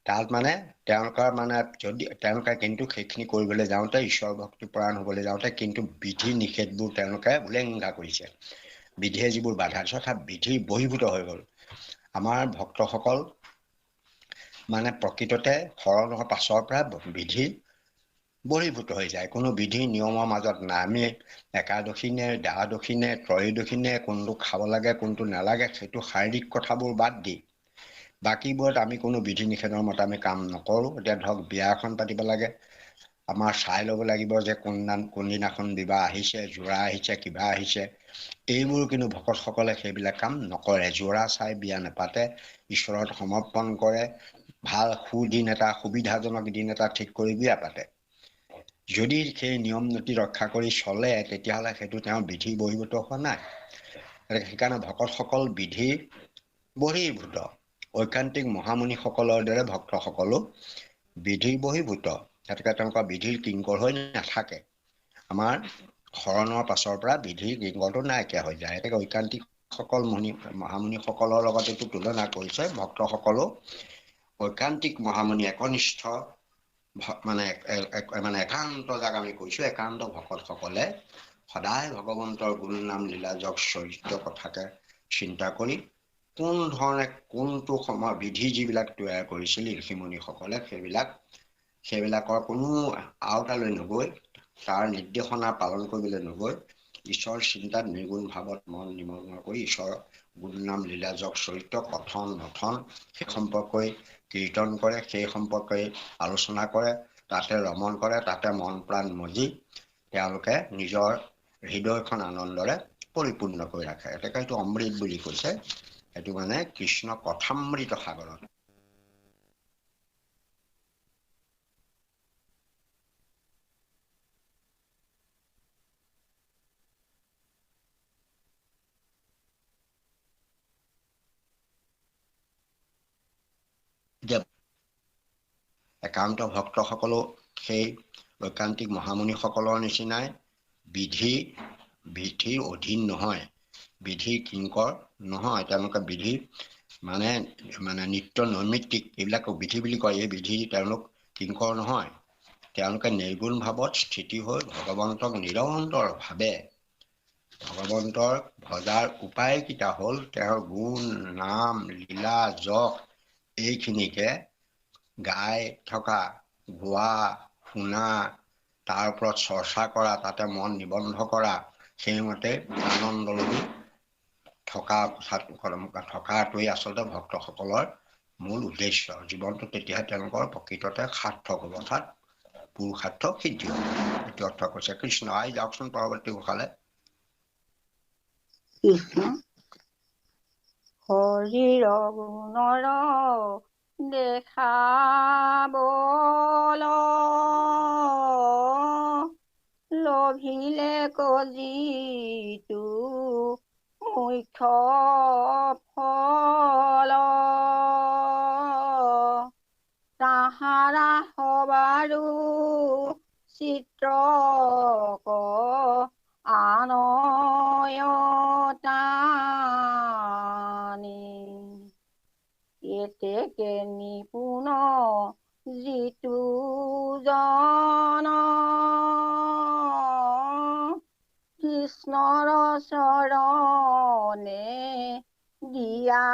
তাত মানে তেওঁলোকৰ মানে যদি তেওঁলোকে কিন্তু সেইখিনি কৰিবলৈ যাওঁতে ঈশ্বৰ ভক্তি পৰায়ণ হ'বলৈ যাওঁতে কিন্তু বিধি নিষেধবোৰ তেওঁলোকে উলেংঘা কৰিছে। বিধিয়ে যিবোৰ বাধা দিছে অৰ্থাৎ বিধি বহিৰ্ভূত হৈ গ'ল। আমাৰ ভক্তসকল মানে প্ৰকৃততে শৰণ হোৱাৰ পাছৰ পৰা বিধি বহিৰ্ভূত হৈ যায়, কোনো বিধি নিয়মৰ মাজত নাই। আমি একাদশী নে দ্বাদশী নে ত্ৰয়োদশী নে কোনটো খাব লাগে কোনটো নালাগে সেইটো শাৰীৰিক কথাবোৰ বাদ দি বাকীবোৰত আমি কোনো বিধি নিষেধৰ মতে আমি কাম নকৰোঁ। এতিয়া ধৰক বিয়া এখন পাতিব লাগে, আমাৰ চাই ল'ব লাগিব যে কোনদিনাখন বিবাহ আহিছে, যোৰা আহিছে, কিবা আহিছে। এইবোৰ কিন্তু ভকতসকলে সেইবিলাক কাম নকৰে, যোৰা চাই বিয়া নেপাতে, ঈশ্বৰৰ সমৰ্পণ কৰে, ভাল সুদিন এটা সুবিধাজনক দিন এটা ঠিক কৰি বিয়া পাতে। যদি সেই নিয়ম নীতি ৰক্ষা কৰি চলে তেতিয়াহ'লে সেইটো তেওঁ বিধি বহিৰ্ভূত হোৱা নাই। সেইকাৰণে ভকতসকল বিধি বহিৰ্ভূত, ঐকান্তিক মহামুনিসকলৰ দৰে ভক্তসকলো বিধি বহিৰ্ভূত, গতিকে তেওঁলোকৰ বিধিৰ কিংকৰ হৈ নাথাকে। আমাৰ শৰণৰ পাছৰ পৰা বিধিৰ কিংকৰটো নাইকিয়া হৈ যায়। গতিকে ঐকান্তিক সকল মহামুনিসকলৰ লগত এইটো তুলনা কৰিছে, ভক্তসকলো ঐকান্তিক মহামুনি একনিষ্ঠ মানে একান্ত যাক আমি কৈছোঁ, একান্ত ভকতসকলে সদায় ভগৱন্তৰ গুণ নাম লীলা যক চৰিত্ৰ কথাকে চিন্তা কৰি কোন ধৰণে কোনটো সময় বিধি যিবিলাক তৈয়াৰ কৰিছিল ঋষিমুনিসকলে সেইবিলাকৰ কোনো আওতালৈ নগৈ, তাৰ নিৰ্দেশনা পালন কৰিবলৈ নগৈ ঈশ্বৰৰ চিন্তাত নিৰ্গুণ ভাৱত মন নিমগ্ন কৰি ঈশ্বৰৰ গুণনাম লীলাজক চৰিত্ৰ কথন নথন সেই সম্পৰ্কৈ কীৰ্তন কৰে, সেই সম্পৰ্কে আলোচনা কৰে, তাতে ৰমণ কৰে, তাতে মন প্ৰাণ মজি তেওঁলোকে নিজৰ হৃদয়খন আনন্দৰে পৰিপূৰ্ণ কৰি ৰাখে। এতেকে এইটো অমৃত বুলি কৈছে, সেইটো মানে কৃষ্ণ কথামৃত সাগৰত। একান্ত ভক্তসকলো সেই ঐকান্তিক মহামুনিসকলৰ নিচিনাই বিধিৰ অধীন নহয়, বিধিৰ কিংকৰ নহয়। তেওঁলোকে বিধি মানে নিত্য নৈমিত্তিক এইবিলাক বিধি বুলি কয়, এই বিধি তেওঁলোক কিংকৰ নহয়। তেওঁলোকে নিৰ্গুণ ভাৱত স্থিতি হৈ ভগৱন্তক নিৰন্তৰভাৱে ভগৱন্তৰ ভজাৰ উপায়কেইটা হ'ল তেওঁৰ গুণ নাম লীলা যশ এইখিনিকে গাই থকা, গোৱা, শুনা, তাৰ ওপৰত চৰ্চা কৰা, তাতে মন নিবন্ধ কৰা, সেইমতে আনন্দ লভি থকাটোৱেই আচলতে ভক্তসকলৰ মূল উদ্দেশ্য। জীৱনটো তেতিয়াহে তেওঁলোকৰ প্ৰকৃততে সাৰ্থক হ'ব, অৰ্থাৎ পুৰুষাৰ্থ সিদ্ধি হ'ব। এইটো অৰ্থ কৈছে কৃষ্ণ। আহি যাওকচোন পৰৱৰ্তী ঘোষালে। কৃষ্ণ হৰিৰ গুণৰ দেখাবল লভিলে কজিতো মুখ্য ফল তাহাৰা সবাৰো চিত্ৰক আনয়তানি এতেকে নিপুণ যিটো জন কৃষ্ণৰ চৰণে দিয়া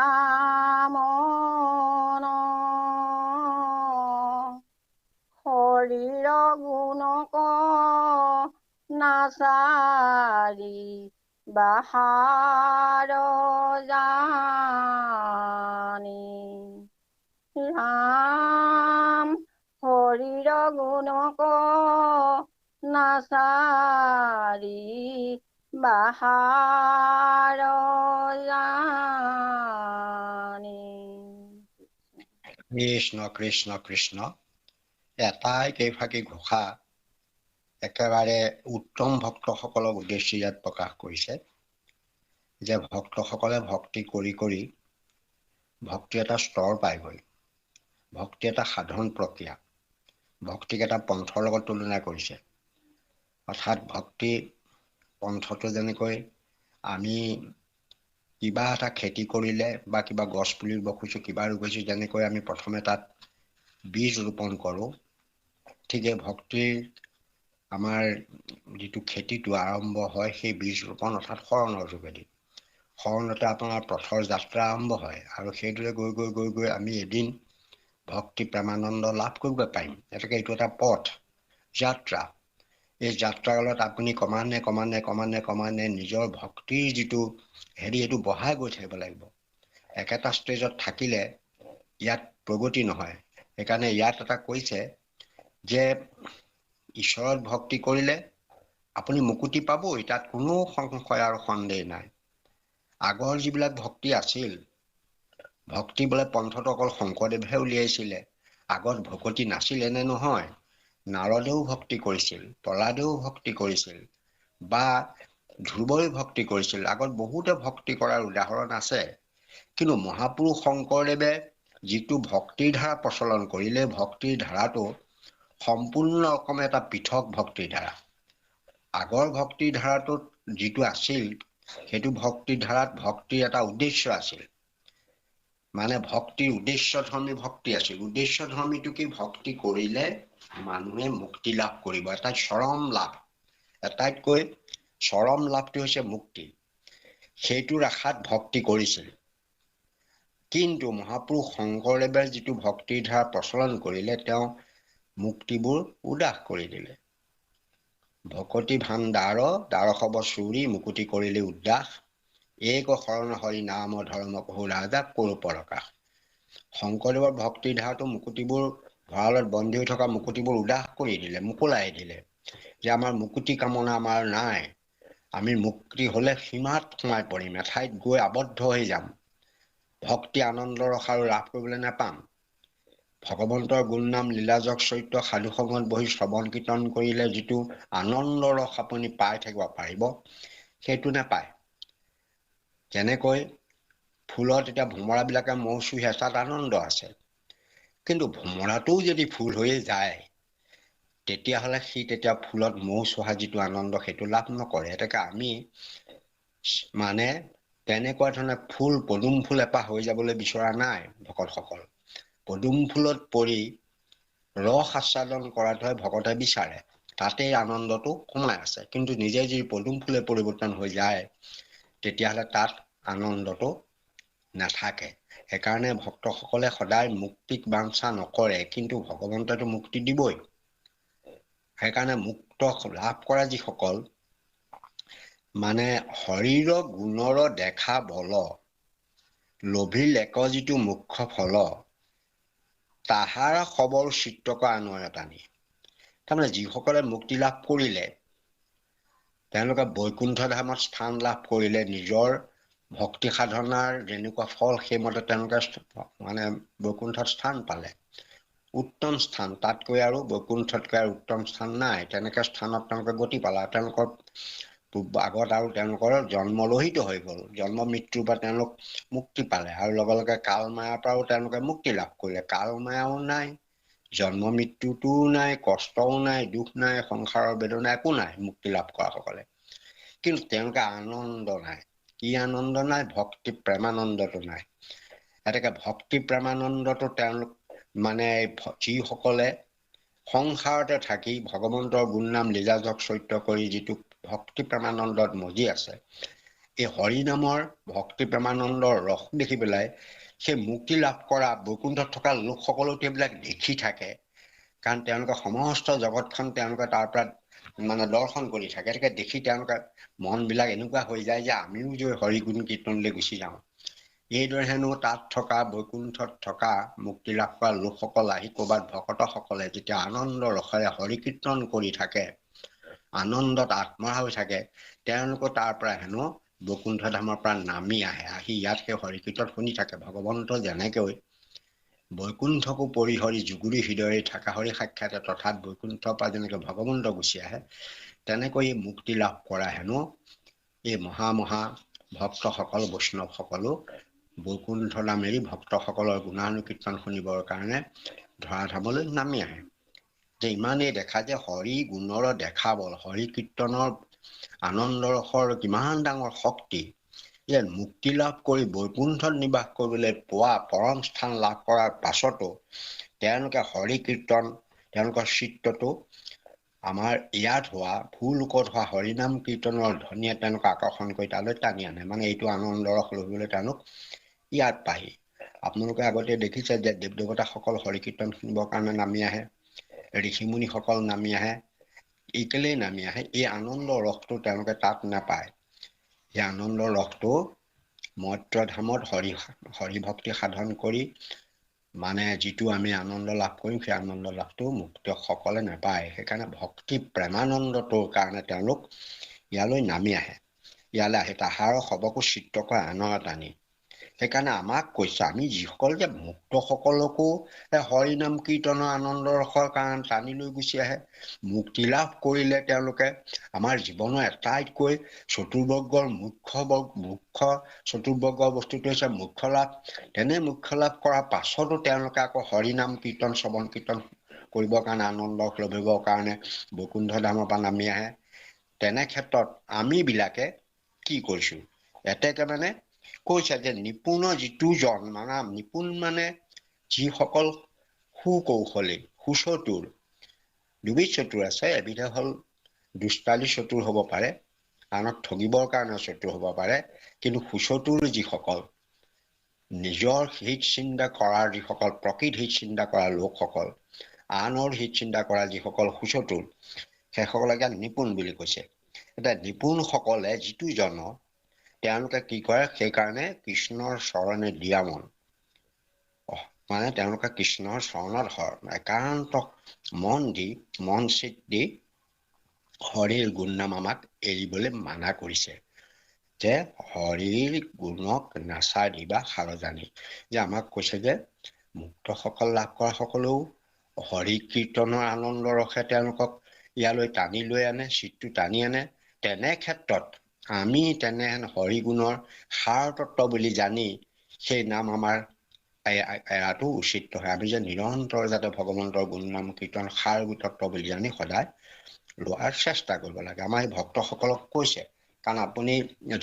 মন শৰীৰ গুণক নাচাৰি বাহাৰ জানি ৰাম হৰিৰ গুণক নাচাৰি বাহাৰ জানি। কৃষ্ণ কৃষ্ণ কৃষ্ণ। এটাই কেইফাকি ঘোষা একেবাৰে উত্তম ভক্তসকলক উদ্দেশ্যি ইয়াত প্ৰকাশ কৰিছে যে ভক্তসকলে ভক্তি কৰি কৰি ভক্তি এটা স্তৰ পায়গৈ। ভক্তি এটা সাধন প্ৰক্ৰিয়া। ভক্তিক এটা পন্থৰ লগত তুলনা কৰিছে। অৰ্থাৎ ভক্তি পন্থটো যেনেকৈ আমি কিবা এটা খেতি কৰিলে বা কিবা গছ পুলি ৰুব খুজিছোঁ, কিবা ৰুইছোঁ, যেনেকৈ আমি প্ৰথমে তাত বীজ ৰোপণ কৰোঁ, ঠিক এই ভক্তিৰ আমাৰ যিটো খেতিটো আৰম্ভ হয় সেই বীজ ৰোপণ অৰ্থাৎ শৰণৰ যোগেদি। শৰণতে আপোনাৰ পথৰ যাত্ৰা আৰম্ভ হয় আৰু সেইদৰে গৈ গৈ গৈ গৈ আমি এদিন ভক্তি প্ৰেমানন্দ লাভ কৰিব পাৰিম। গতিকে এইটো এটা পথ, যাত্ৰা। এই যাত্ৰাকালত আপুনি ক্ৰমান্বয়ে নিজৰ ভক্তিৰ যিটো এইটো বঢ়াই গৈ থাকিব লাগিব। একেটা ষ্টেজত থাকিলে ইয়াত প্ৰগতি নহয়। সেইকাৰণে ইয়াত এটা কৈছে যে ঈশ্বৰত ভক্তি কৰিলে আপুনি মুকুতি পাবই, তাত কোনো সংশয় আৰু সন্দেহ নাই। আগৰ যিবিলাক ভক্তি আছিল, ভক্তি বোলে পন্থটো অকল শংকৰদেৱহে উলিয়াইছিলে। আগত ভকতি নাছিল এনে নহয়। নাৰদেও ভক্তি কৰিছিল, প্ৰহ্লাদেও ভক্তি কৰিছিল বা ধ্ৰুৱই ভক্তি কৰিছিল। আগত বহুতে ভক্তি কৰাৰ উদাহৰণ আছে। কিন্তু মহাপুৰুষ শংকৰদেৱে যিটো ভক্তিৰ ধাৰা প্ৰচলন কৰিলে, ভক্তিৰ ধাৰাটো সম্পূৰ্ণ ৰকমে এটা পৃথক ভক্তিৰ ধাৰা। আগৰ ভক্তিৰ ধাৰাটোত যিটো আছিল, সেইটো ভক্তিৰ ধাৰাত ভক্তিৰ এটা উদ্দেশ্য আছিল। মানে ভক্তিৰ উদ্দেশ্যধৰ্মী ভক্তি আছিল। উদ্দেশ্যধৰ্মীটো কি? ভক্তি কৰিলে মানুহে মুক্তি লাভ কৰিব, এটা চৰম লাভ। আটাইতকৈ চৰম লাভটো হৈছে মুক্তি। সেইটোৰ আশাত ভক্তি কৰিছিল। কিন্তু মহাপুৰুষ শংকৰদেৱে যিটো ভক্তিৰ ধাৰা প্ৰচলন কৰিলে, তেওঁ মুক্তিবোৰ উদাস কৰি দিলে। ভকতি ভাণ্ডাৰ দ্বাৰশব চুৰি মুকুতি কৰিলে উদাস, এক শৰণ হৰি নাম ধৰ্ম বহু ৰাজা কৰো পৰকাশ। শংকৰদেৱৰ ভক্তিৰ ধাৰাটো মুকুতিবোৰ ভঁৰালত বন্দী হৈ থকা মুকুতিবোৰ উদাস কৰি দিলে, মোকোলাই দিলে, যে আমাৰ মুকুতি কামনা আমাৰ নাই। আমি মুক্তি হলে সীমাত সোমাই পৰিম, এঠাইত গৈ আবদ্ধ হৈ যাম। ভক্তি আনন্দ ৰস আৰু লাভ কৰিবলৈ নাপাম। ভগৱন্তৰ গুণনাম লীলাজক চৰিত্ৰ সাধু সংগত বহি শ্ৰৱণ কীৰ্তন কৰিলে যিটো আনন্দ ৰস আপুনি পাই থাকিব পাৰিব, সেইটো নাপায়। যেনেকৈ ফুলত এতিয়া ভোমৰাবিলাকে মৌ চুই হেঁচাত আনন্দ আছে, কিন্তু ভোমৰাটোও যদি ফুল হৈয়ে যায়, তেতিয়াহ'লে তেতিয়া ফুলত মৌ চোহা যিটো আনন্দ সেইটো লাভ নকৰে। এতেকে আমি মানে তেনেকুৱা ধৰণে পদুম ফুল এপাহ হৈ যাবলৈ বিচৰা নাই ভকতসকল। পদুম ফুলত পৰি ৰস আস্বাদন কৰাটোহে ভকতে বিচাৰে। তাতেই আনন্দটো সোমাই আছে। কিন্তু নিজে যদি পদুম ফুলে পৰিৱৰ্তন হৈ যায়, তেতিয়াহ'লে তাত আনন্দটো নাথাকে। সেইকাৰণে ভক্তসকলে সদায় মুক্তিক বাঞ্ছা নকৰে, কিন্তু ভগৱন্তইতো মুক্তি দিবই। সেইকাৰণে মুক্ত লাভ কৰা যিসকল মানে শৰীৰ গুণৰ দেখা বল, লোভিল এক যিটো মুখ্য ফল, তাহাৰ সবৰ চিত্তক আনয় টানি। তাৰমানে যিসকলে মুক্তি লাভ কৰিলে, তেওঁলোকে বৈকুণ্ঠ ধামত স্থান লাভ কৰিলে, নিজৰ ভক্তি সাধনাৰ যেনেকুৱা ফল সেইমতে তেওঁলোকে মানে বৈকুণ্ঠত স্থান পালে। উত্তম স্থান, তাতকৈ আৰু বৈকুণ্ঠতকৈ আৰু উত্তম স্থান নাই। তেনেকে স্থানত তেওঁলোকে গতি পালা। তেওঁলোকৰ আগত আৰু তেওঁলোকৰ জন্ম ৰহিত হৈ গ'ল। জন্ম মৃত্যুৰ পৰা তেওঁলোক মুক্তি পালে আৰু লগে লগে কাল মায়াৰ পৰাও তেওঁলোকে মুক্তি লাভ কৰিলে। কাল মায়াও নাই, জন্ম মৃত্যুটোও নাই, কষ্টও নাই, দুখ নাই, সংসাৰৰ বেদনা একো নাই মুক্তি লাভ কৰা সকলে। কিন্তু তেওঁলোকে আনন্দ নাই। কি আনন্দ নাই? ভক্তি প্ৰেমানন্দটো নাই। এতেকে ভক্তি প্ৰেমানন্দটো তেওঁলোক মানে যিসকলে সংসাৰতে থাকি ভগৱন্তৰ গুণনাম লীলাজক চৰিত্ৰ কৰি যিটো ভক্তি প্ৰেমানন্দত মজি আছে, এই হৰিনামৰ ভক্তি প্ৰেমানন্দৰ ৰস দেখি পেলাই সেই মুক্তি লাভ কৰা বৈকুণ্ঠত থকা লোকসকলেও এইবিলাক দেখি থাকে। কাৰণ তেওঁলোকে সমস্ত জগতখন তেওঁলোকে তাৰ পৰা মানে দৰ্শন কৰি থাকে। গতিকে দেখি তেওঁলোকে মনবিলাক এনেকুৱা হৈ যায় যে আমিও যে হৰি গুণ কীৰ্তনলৈ গুচি যাওঁ। এইদৰে হেনো তাত থকা বৈকুণ্ঠত থকা মুক্তি লাভ কৰা লোকসকল আহি ক'ৰবাত ভকতসকলে যেতিয়া আনন্দ ৰসেৰে হৰি কীৰ্তন কৰি থাকে, আনন্দত আত্মহাৰা হৈ থাকে, তেওঁলোকো তাৰ পৰা হেনো বৈকুণ্ঠ ধামৰ পৰা নামি আহে, আহি ইয়াত সেই হৰিকীৰ্তন শুনি থাকে। ভগৱন্ত যেনেকৈ বৈকুণ্ঠকো পৰিহৰি যুগুৰি হৃদয়ে থাকা হৰি সাক্ষাতে তথাৎ বৈকুণ্ঠৰ পৰা যেনেকৈ ভগৱন্ত গুচি আহে, তেনেকৈ মুক্তি লাভ কৰা হেনো এই মহা ভক্তসকল বৈষ্ণৱসকলো বৈকুণ্ঠ নাম এৰি ভক্তসকলৰ গুণানুকীৰ্তন শুনিবৰ কাৰণে ধৰাধামলৈ নামি আহে। যে ইমানেই দেখা যে হৰি গুণৰ দেখা বল, হৰি কীৰ্তনৰ আনন্দ ৰসৰ কিমান ডাঙৰ শক্তি। ইয়াত মুক্তি লাভ কৰি বৈকুণ্ঠত নিবাস কৰিবলৈ পোৱা পৰম স্থান লাভ কৰাৰ পাছতো তেওঁলোকে হৰি কীৰ্তন তেওঁলোকৰ চিত্ৰটো আমাৰ ইয়াত হোৱা ভূলোকত হোৱা হৰিনাম কীৰ্তনৰ ধ্বনিয়ে তেওঁলোক আকৰ্ষণ কৰি তালৈ টানি আনে। মানে এইটো আনন্দ ৰস লবলৈ তেওঁলোক ইয়াত পাহি। আপোনালোকে আগতে দেখিছে যে দেৱ দেৱতাসকল হৰি কীৰ্তন শুনিবৰ কাৰণে নামি আহে, ঋষিমুনিসকল নামি আহে। এইকেলেই নামি আহে, এই আনন্দ ৰসটো তেওঁলোকে তাত নাপায়। এই আনন্দ ৰসটো মৈত্ৰধামত হৰি ভক্তি সাধন কৰি মানে যিটো আমি আনন্দ লাভ কৰিম, সেই আনন্দ লাভটো মুক্তসকলে নাপায়। সেইকাৰণে ভক্তি প্ৰেমানন্দটোৰ কাৰণে তেওঁলোক ইয়ালৈ নামি আহে। ইয়ালৈ আহে তাহাৰ সবকো চিত্ত কৰা আনৰ টানি। সেইকাৰণে আমাক কৈছে, আমি যিসকল যে মুক্তসকলকো হৰি নাম কীৰ্তনৰ আনন্দ ৰসৰ কাৰণে টানি লৈ গুচি আহে। মুক্তি লাভ কৰিলে তেওঁলোকে আমাৰ জীৱনৰ আটাইতকৈ চতুৰ্বৰ্গৰ মুখ্য চতুৰ্বৰ্গৰ বস্তুটো হৈছে মুখ্য লাভ। তেনে মুখ্য লাভ কৰাৰ পাছতো তেওঁলোকে আকৌ হৰি নাম কীৰ্তন শ্ৰৱণ কীৰ্তন কৰিবৰ কাৰণে আনন্দ লভিবৰ কাৰণে বৈকুণ্ঠ ধামৰ পৰা নামি আহে। তেনে ক্ষেত্ৰত আমি বিলাকে কি কৰিছো, এতেকে মানে কৈছে যে নিপুণ যিটো জন মানে নিপুণ মানে যিসকল সুকৌশলী সুচতুৰ, দুবিধ চতুৰ আছে। এবিধে হ'ল দুষ্টালি চতুৰ হ'ব পাৰে, আনক ঠগিবৰ কাৰণে চতুৰ হ'ব পাৰে। কিন্তু সুচতুৰ যিসকল নিজৰ হিত চিন্তা কৰাৰ যিসকল প্ৰকৃত হিত চিন্তা কৰা লোকসকল, আনৰ হিত চিন্তা কৰা যিসকল সুচতুৰ, সেইসকলকে নিপুণ বুলি কৈছে। এতিয়া নিপুণ সকলে যিটো জন তেওঁলোকে কি কৰে, সেইকাৰণে কৃষ্ণৰ চৰণে দিয়া মন, মানে তেওঁলোকে কৃষ্ণৰ চৰণত একান্ত মন চিত দি হৰিৰ গুণ নাম আমাক এৰিবলৈ মানা কৰিছে। যে হৰিৰ গুণক নাচাৰি বা সাৰজানি, যে আমাক কৈছে যে মুক্তসকল লাভ কৰা সকলেও হৰি কীৰ্তনৰ আনন্দ ৰসে তেওঁলোকক ইয়ালৈ টানি লৈ আনে, চিতটো টানি আনে। তেনে ক্ষেত্ৰত আমি তেনে হৰি গুণৰ সাৰ তত্ত্ব বুলি জানি সেই নাম আমাৰ এৰাটো উচিত নহয়। আমি যে নিৰন্তৰ যাতে ভগৱন্তৰ গুণ নাম কীৰ্তন সাৰ তত্ত্ব বুলি জানি সদায় লোৱাৰ চেষ্টা কৰিব লাগে। আমাৰ এই ভক্তসকলক কৈছে, কাৰণ আপুনি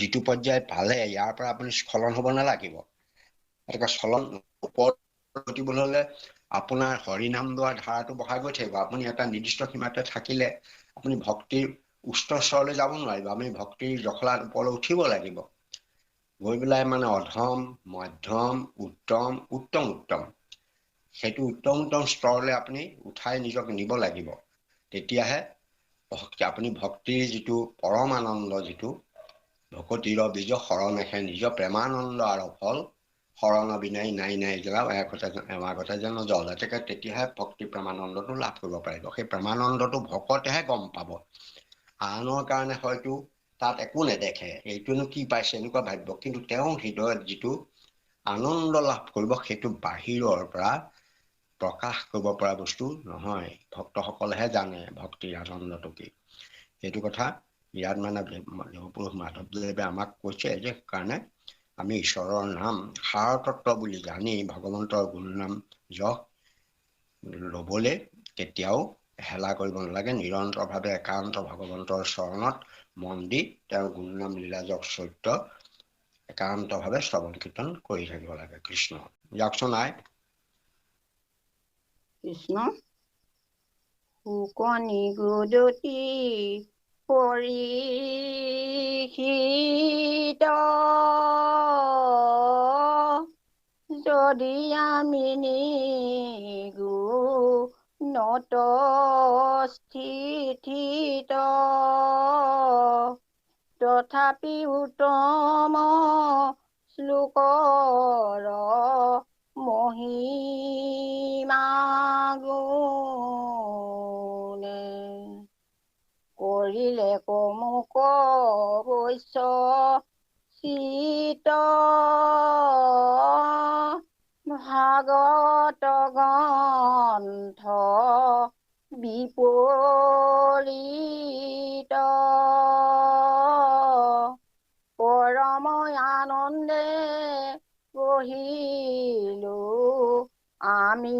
যিটো পৰ্যায় পালে ইয়াৰ পৰা আপুনি স্খলন হ'ব নালাগিব। গতিকে স্খলন ওপৰত ঘটিবলৈ হলে আপোনাৰ হৰিনাম লোৱাৰ ধাৰাটো বঢ়াই গৈ থাকিব। আপুনি এটা নিৰ্দিষ্ট সীমাতে থাকিলে আপুনি ভক্তিৰ উচ্চ স্তৰলৈ যাব নোৱাৰিব। আমি ভক্তিৰ জখলাত ওপৰলৈ উঠিব লাগিব, গৈ পেলাই মানে অধম মধ্যম উত্তম সেইটো উত্তম স্তৰলৈ আপুনি উঠাই নিজক নিব লাগিব। তেতিয়াহে আপুনি ভক্তিৰ যিটো পৰম আনন্দ, যিটো ভকতিৰ বীজ শৰণেহে নিজ প্ৰেমানন্দ আৰু ফল শৰণ বিনাই নাই যাওঁ এমাগতে যেন জল। তেতিয়াহে ভক্তি প্ৰেমানন্দটো লাভ কৰিব পাৰিব। সেই প্ৰেমানন্দটো ভকতেহে গম পাব। আনৰ কাৰণে হয়তো তাত একো নেদেখে, এইটোনো কি পাইছে এনেকুৱা ভাবিব, কিন্তু তেওঁৰ হৃদয়ত যিটো আনন্দ লাভ কৰিব সেইটো বাহিৰৰ পৰা প্ৰকাশ কৰিব পৰা বস্তু নহয়। ভক্তসকলেহে জানে ভক্তিৰ আনন্দটো কি। সেইটো কথা ইয়াত মানে পুৰুষ মাধৱদেৱে আমাক কৈছে যে কাৰণে আমি ঈশ্বৰৰ নাম সাৰ তত্ত্ব বুলি জানি ভগৱন্তৰ গুণ নাম যশ লবলৈ কেতিয়াও হেলা কৰিব নালাগে। নিৰন্তৰভাৱে একান্ত ভগৱন্তৰ চৰণত মন দি তেওঁৰ গুণ নাম লীলা যশ চৰিত্ৰ একান্তভাৱে শ্ৰৱণ কীৰ্তন কৰি থাকিব লাগে। কৃষ্ণ যাওকচোন আই। কৃষ্ণ। শুকনি গুদতি পৰীক্ষিত যদি আমি গুণত স্থিত তথাপি উত্তম শ্লোকৰ মহিমা গুণে কৰিলে কমুক বৈশ্য চিত ভাগৱত গ্ৰন্থ বিপৰীত পৰম আনন্দে পঢ়িলো আমি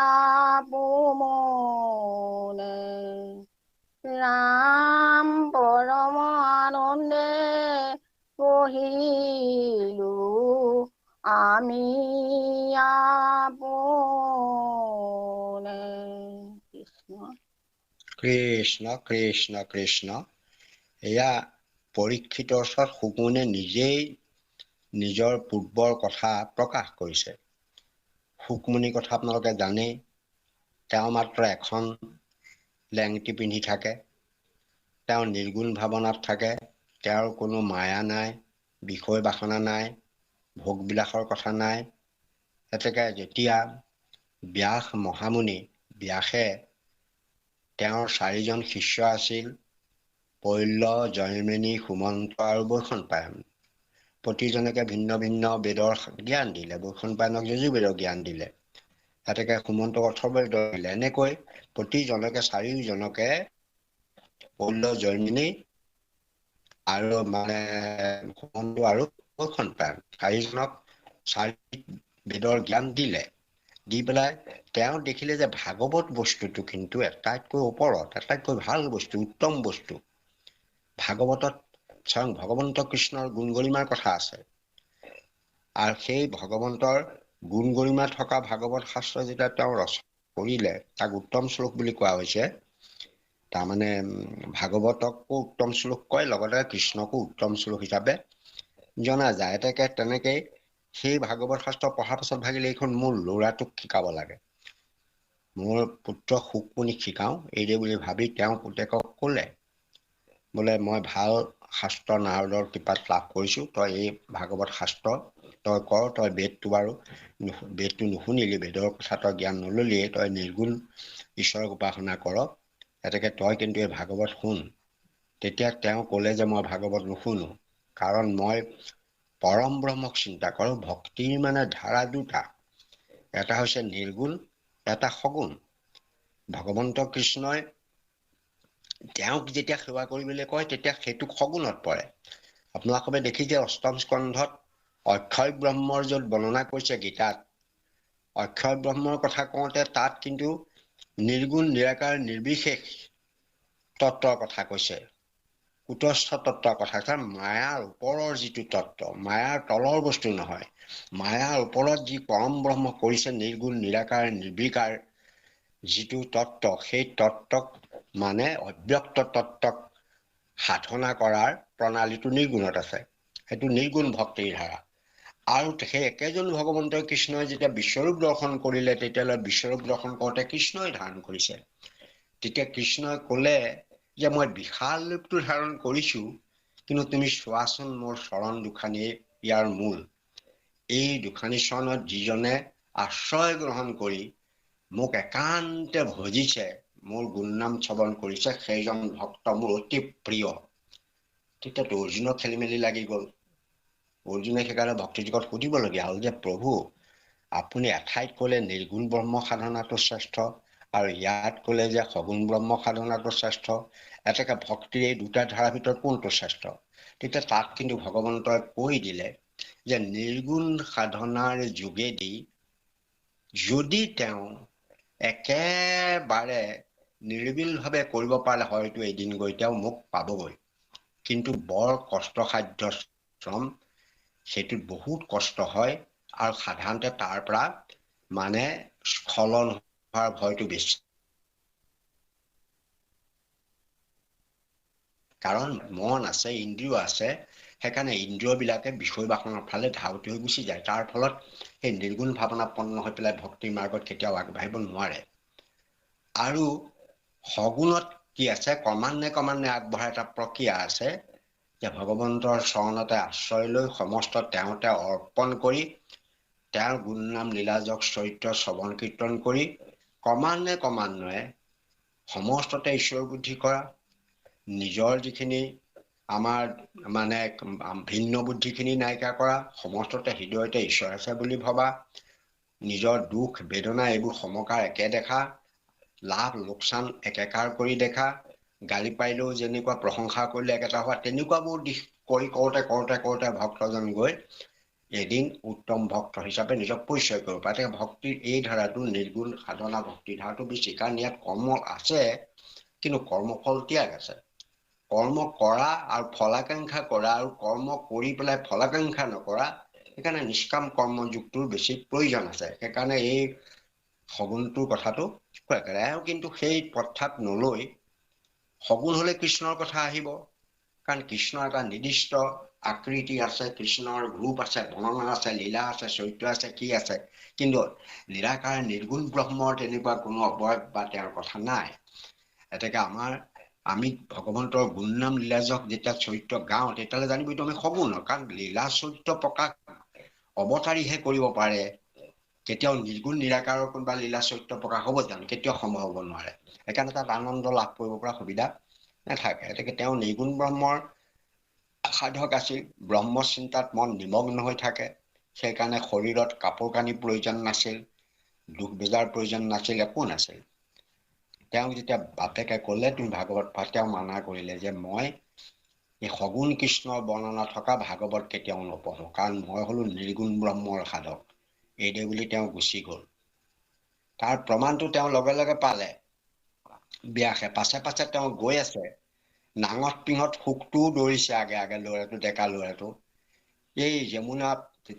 আপোমনে ৰাম পৰম আনন্দে পঢ়িলো আমি আপোনে। কৃষ্ণ কৃষ্ণ কৃষ্ণ কৃষ্ণ। এয়া পৰীক্ষিতৰ ওচৰত শকুনে নিজেই নিজৰ পূৰ্বৰ কথা প্ৰকাশ কৰিছে। শুকমুনিৰ কথা আপোনালোকে জানেই, তেওঁ মাত্ৰ এখন লেংটি পিন্ধি থাকে, তেওঁ নিৰ্গুণ ভাৱনাত থাকে, তেওঁৰ কোনো মায়া নাই, বিষয় বাসনা নাই, ভোগবিলাসৰ কথা নাই। এতেকে যেতিয়া ব্যাস মহামুনি, ব্যাসে তেওঁৰ 4জন শিষ্য আছিল, পৈল্য, জয়মিনী, সুমন্ত আৰু বৈশম্পায়ন। প্ৰতিজনকে ভিন্ন ভিন্ন বেদৰ জ্ঞান দিলে। বৈশম্পায়নক যজুৰ্বেদৰ জ্ঞান দিলে, এতেকে সুমন্তক অথৰ্ববেদৰ দিলে। এনেকৈ প্ৰতিজনকে 4জনকে পৈল্য, জয়মিনী আৰু সুমন্ত আৰু বৈশম্পায়ন 4জনক 4 বেদৰ জ্ঞান দিলে। দি পেলাই তেওঁ দেখিলে যে ভাগৱত বস্তুটো কিন্তু আটাইতকৈ ওপৰত, আটাইতকৈ ভাল বস্তু, উত্তম বস্তু। ভাগৱতত স্বয়ং ভগৱন্ত কৃষ্ণৰ গুণ গৰিমাৰ কথা আছে, আৰু সেই ভগৱন্তৰ গুণ গৰিমা থকা ভাগৱত শাস্ত্ৰ যেতিয়া তেওঁ ৰচনা কৰিলে, তাক উত্তম শ্লোক বুলি কোৱা হৈছে। তাৰমানে ভাগৱতকো উত্তম শ্লোক কয়, লগতে কৃষ্ণকো উত্তম শ্লোক হিচাপে জনা যায়। এতেকে তেনেকেই সেই ভাগৱত শাস্ত্ৰ পঢ়াৰ পাছত ভাবিলে এইখন মোৰ ল'ৰাটোক শিকাব লাগে, মোৰ পুত্ৰ শুকমুনিক শিকাওঁ এইদে বুলি ভাবি তেওঁ পুতেকক ক'লে, বোলে মই ভাল শাস্ত্ৰ নাৰদৰ কৃপাত লাভ কৰিছোঁ, তই এই ভাগৱত শাস্ত্ৰ তই কৰ, তই বেদটো বাৰু বেদটো নুশুনিলি, বেদৰ কথা তই জ্ঞান নললিয়ে, তই নিৰ্গুণ ঈশ্বৰক উপাসনা কৰ, এতেকে তই কিন্তু এই ভাগৱত শুন। তেতিয়া তেওঁ ক'লে যে মই ভাগৱত নুশুনো, কাৰণ মই পৰম ব্ৰহ্মক চিন্তা কৰোঁ। ভক্তিৰ মানে ধাৰা দুটা, এটা হৈছে নিৰ্গুণ, এটা সগুণ। ভগৱন্ত কৃষ্ণই তেওঁক যেতিয়া সেৱা কৰিবলৈ কয়, তেতিয়া সেইটো সগুণত পৰে। আপোনালোকে দেখিছে 8ম স্কন্ধত অক্ষয় ব্ৰহ্মৰ য'ত বৰ্ণনা কৰিছে গীতাত, অক্ষয় ব্ৰহ্মৰ কথা কওঁতে তাত কিন্তু নিৰ্গুণ, নিৰাকাৰ, নিৰ্বিশেষ তত্ত্বৰ কথা কৈছে, কুটস্থ তত্ত্বৰ কথা কৈছে। মায়াৰ ওপৰৰ যিটো তত্ত্ব, মায়াৰ তলৰ বস্তু নহয়, মায়াৰ ওপৰত যি পৰম ব্ৰহ্ম কৰিছে, নিৰ্গুণ, নিৰাকাৰ, নিৰ্বিকাৰ যিটো তত্ত্ব, সেই তত্ত্বক মানে অব্যক্ত তত্ত্বক সাধনা কৰাৰ প্ৰণালীটো নিৰ্গুণত আছে। সেইটো নিৰ্গুণ ভক্তিৰ ধাৰা। আৰু সেই একেজন ভগৱন্ত কৃষ্ণই যেতিয়া বিশ্বৰূপ দৰ্শন কৰিলে, তেতিয়ালৈ বিশ্বৰূপ দৰ্শন কৰোঁতে কৃষ্ণই ধাৰণ কৰিছে। তেতিয়া কৃষ্ণই ক'লে যে মই বিশাল ৰূপটো ধাৰণ কৰিছো, কিন্তু তুমি চোৱাচোন মোৰ চৰণ দুখানি ইয়াৰ মূল। এই দুখানি চৰণত যিজনে আশ্ৰয় গ্ৰহণ কৰি মোক একান্তে ভজিছে, মোৰ গুণনাম শ্ৰৱণ কৰিছে, সেইজন ভক্ত মোৰ অতি প্ৰিয়। তেতিয়াতো অৰ্জুনৰ খেলি মেলি লাগি গ'ল। অৰ্জুনে সেইকাৰণে ভক্তিযুগত সুধিবলগীয়া হ'ল যে প্ৰভু, আপুনি এঠাইত ক'লে নিৰ্গুণ ব্ৰহ্ম সাধনাটো শ্ৰেষ্ঠ, আৰু ইয়াত ক'লে যে সগুণ ব্ৰহ্ম সাধনাটো শ্ৰেষ্ঠ, এতেকে ভক্তিৰ এই দুটা ধাৰাৰ ভিতৰত কোনটো শ্ৰেষ্ঠ? তেতিয়া তাত কিন্তু ভগৱন্তই কৈ দিলে যে নিৰ্গুণ সাধনাৰ যোগেদি যদি তেওঁ একেবাৰে নিৰ্বিলভাৱে কৰিব পাৰে, হয়তো এদিন গৈ তেওঁ মোক পাবগৈ, কিন্তু বৰ কষ্টসাধ্য শ্ৰম, সেইটোত বহুত কষ্ট হয়, আৰু সাধাৰণতে তাৰ পৰা মানে স্খলন হোৱাৰ ভয়টো বেছি। কাৰণ মন আছে, ইন্দ্ৰিয় আছে, সেইকাৰণে ইন্দ্ৰিয়বিলাকে বিষয় বাসনাৰ ফালে ধাউতি হৈ গুচি যায়। তাৰ ফলত সেই নিৰ্গুণ ভাৱনাপন্ন হৈ পেলাই ভক্তিৰ মাৰ্গত কেতিয়াও আগবাঢ়িব নোৱাৰে। আৰু সগুণত কি আছে, ক্ৰমান্বয়ে আগবঢ়া এটা প্ৰক্ৰিয়া আছে, যে ভগৱন্তৰ চৰণতে আশ্ৰয় লৈ সমস্ত তেওঁতে অৰ্পণ কৰি, তেওঁৰ গুণনাম লীলাজক চৰিত্ৰ শ্ৰৱণ কীৰ্তন কৰি ক্ৰমান্বয়ে সমস্ততে ঈশ্বৰ বুদ্ধি কৰা, নিজৰ যিখিনি আমাৰ মানে ভিন্ন বুদ্ধিখিনি নাইকিয়া কৰা, সমস্ততে হৃদয়তে ঈশ্বৰ আছে বুলি ভবা, নিজৰ দুখ বেদনা এইবোৰ সমকাৰ একে দেখা, লাভ লোকচান একেকাৰ কৰি দেখা, গালি পাৰিলেও যেনেকুৱা প্ৰশংসা কৰিলে একেটা হোৱা, তেনেকুৱাবোৰ দিশ কৰি কৰোঁতে ভক্তজন গৈ এদিন উত্তম ভক্ত হিচাপে নিজক পৰিচয় কৰিব পাৰে। ভক্তিৰ এই ধাৰাটো নিৰ্গুণ সাধনা ভক্তি ধাৰাটো বেছি, কাৰণ ইয়াত কৰ্ম আছে কিন্তু কৰ্মফল ত্যাগ আছে। কৰ্ম কৰা আৰু ফলাকাংক্ষা কৰা আৰু কৰ্ম কৰি পেলাই ফলাকাংক্ষা নকৰা, সেইকাৰণে নিষ্কাম কৰ্মযুগটোৰ বেছি প্ৰয়োজন আছে। সেইকাৰণে এই সগুণটোৰ কথাটো আৰু কিন্তু সেই প্ৰথাত নলৈ সগুণ হলে কৃষ্ণৰ কথা আহিব, কাৰণ কৃষ্ণৰ এটা নিৰ্দিষ্ট আকৃতি আছে, কৃষ্ণৰ ৰূপ আছে, বৰ্ণনা আছে, লীলা আছে, চৰিত্ৰ আছে, কি আছে, কিন্তু নিৰাকাৰ নিৰ্গুণ ব্ৰহ্মৰ তেনেকুৱা কোনো অৱয়ব বা তেওঁৰ কথা নাই। এতেকে আমি ভগৱন্তৰ গুণনাম লীলাজক যেতিয়া চৰিত্ৰ গাওঁ, তেতিয়াহ'লে জানিব এইটো আমি সগুণ, কাৰণ লীলা চৰিত্ৰ প্ৰকাশ অৱতাৰীহে কৰিব পাৰে। কেতিয়াও নিৰ্গুণ নিৰাকাৰৰ কোনোবা লীলা চৰিত্ৰ প্ৰকাশ হ'ব জানো? কেতিয়াও সম্ভৱ হ'ব নোৱাৰে। সেইকাৰণে তাত আনন্দ লাভ কৰিব পৰা সুবিধা নাথাকে। গতিকে তেওঁ নিৰ্গুণ ব্ৰহ্মৰ সাধক আছিল, ব্ৰহ্ম চিন্তাত মন নিমগ্ন হৈ থাকে, সেইকাৰণে শৰীৰত কাপোৰ কানি প্ৰয়োজন নাছিল, দুখ বেজাৰ প্ৰয়োজন নাছিল, একো নাছিল। তেওঁক যেতিয়া বাপেকে ক'লে তুমি ভাগৱত পঢ়া, তেওঁ মানা কৰিলে যে মই এই সগুণ কৃষ্ণৰ বৰ্ণনা থকা ভাগৱত কেতিয়াও নপঢ়ো, কাৰণ মই হলো নিৰ্গুণ ব্ৰহ্মৰ সাধক, এইদে বুলি তেওঁ গুচি গ'ল। তাৰ প্ৰমাণটো তেওঁ লগে লগে পালে। ব্যাসে পাছে পাছে তেওঁ গৈ আছে, নাঙঠ পিঙত শুকটোও দৌৰিছে আগে আগে, ল'ৰাটো ডেকা ল'ৰাটো। এই যমুনা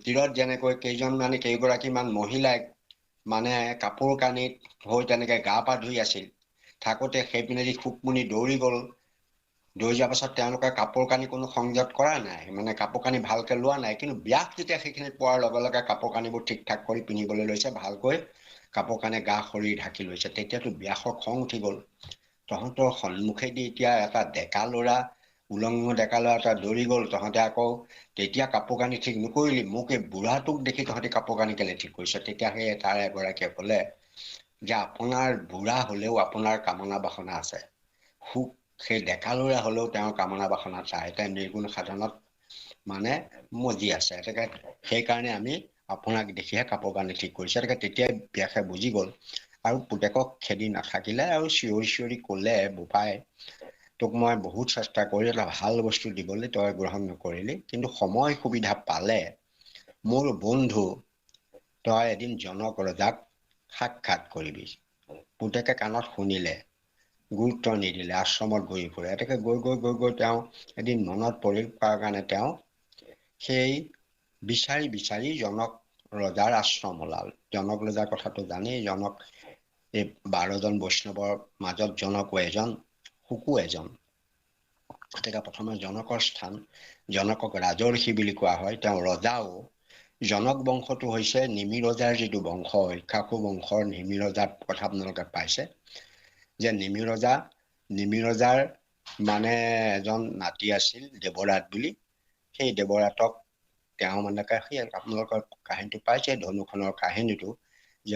তীৰত যেনেকৈ কেইগৰাকীমান মহিলাই মানে কাপোৰ কানিত হৈ তেনেকে গা পা ধুই আছিল, থাকোতে সেইপিনেদি শুকমুনি দৌৰি গ'ল। দৌৰি যোৱাৰ পাছত তেওঁলোকে কাপোৰ কানি কোনো সংযত কৰা নাই, মানে কাপোৰ কানি ভালকে লোৱা নাই, কিন্তু ব্যাস যেতিয়া সেইখিনিত পোৱাৰ লগে লগে কাপোৰ কানিবোৰ ঠিক ঠাক কৰি পিন্ধিবলৈ লৈছে, ভালকৈ কাপোৰ কানি গা শৰীৰ ঢাকি লৈছে, তেতিয়াতো ব্যাসৰ খং উঠি গ'ল। তহঁতৰ সন্মুখেদি এতিয়া এটা ডেকা ল'ৰা, উলংগ ডেকা ল'ৰা এটা দৌৰি গ'ল, তহঁতে আকৌ তেতিয়া কাপোৰ কানি ঠিক নকৰিলি, মোক এই বুঢ়াটোক দেখি তহঁতি কাপোৰ কানি কেলে ঠিক কৰিছ? তেতিয়া সেই তাৰে এগৰাকীয়ে ক'লে যে আপোনাৰ বুঢ়া হলেও আপোনাৰ কামনা বাসনা আছে, সেই ডেকা ল'ৰা হলেও তেওঁৰ কামনা বাসনা চাই, এতিয়া নিৰ্গুণ সাধনত মানে মজি আছে। সেইকাৰণে আমি আপোনাক দেখিহে কাপোৰ কানি ঠিক কৰিছে। তেতিয়াই ব্যাসে বুজি গ'ল আৰু পুতেকক খেদি নাথাকিলে আৰু চিঞৰি চিঞৰি ক'লে, বোপাই তোক মই বহুত চেষ্টা কৰি এটা ভাল বস্তু দিবলৈ তই গ্ৰহণ নকৰিলি, কিন্তু সময় সুবিধা পালে মোৰ বন্ধু তই এদিন জনক ৰজাক সাক্ষাৎ কৰিবি। পুতেকে কাণত শুনিলে, গুৰুত্ব নিদিলে, আশ্ৰমত ঘূৰি ফুৰে। এতেকে গৈ তেওঁ এদিন মনত পৰিল, তাৰ কাৰণে তেওঁ সেই বিচাৰি বিচাৰি জনক ৰজাৰ আশ্ৰম ওলাল। জনক ৰজাৰ কথাটো জানেই, জনক এই 12জন বৈষ্ণৱৰ মাজত জনকো এজন, শুকো এজন। গতিকে প্ৰথমে জনকৰ স্থান, জনকক ৰাজৰ্ষি বুলি কোৱা হয়, তেওঁ ৰজাও। জনক বংশটো হৈছে নিমি ৰজাৰ যিটো বংশ, ইক্ষ্বাকু বংশৰ নিমি ৰজাৰ কথা আপোনালোকে পাইছে, যে নিমি ৰজাৰ মানে এজন নাতি আছিল দেৱৰাট বুলি, সেই দেৱৰাটক তেওঁ মানে সেই আপোনালোকৰ কাহিনীটো পাইছে, ধনুখনৰ কাহিনীটো, যে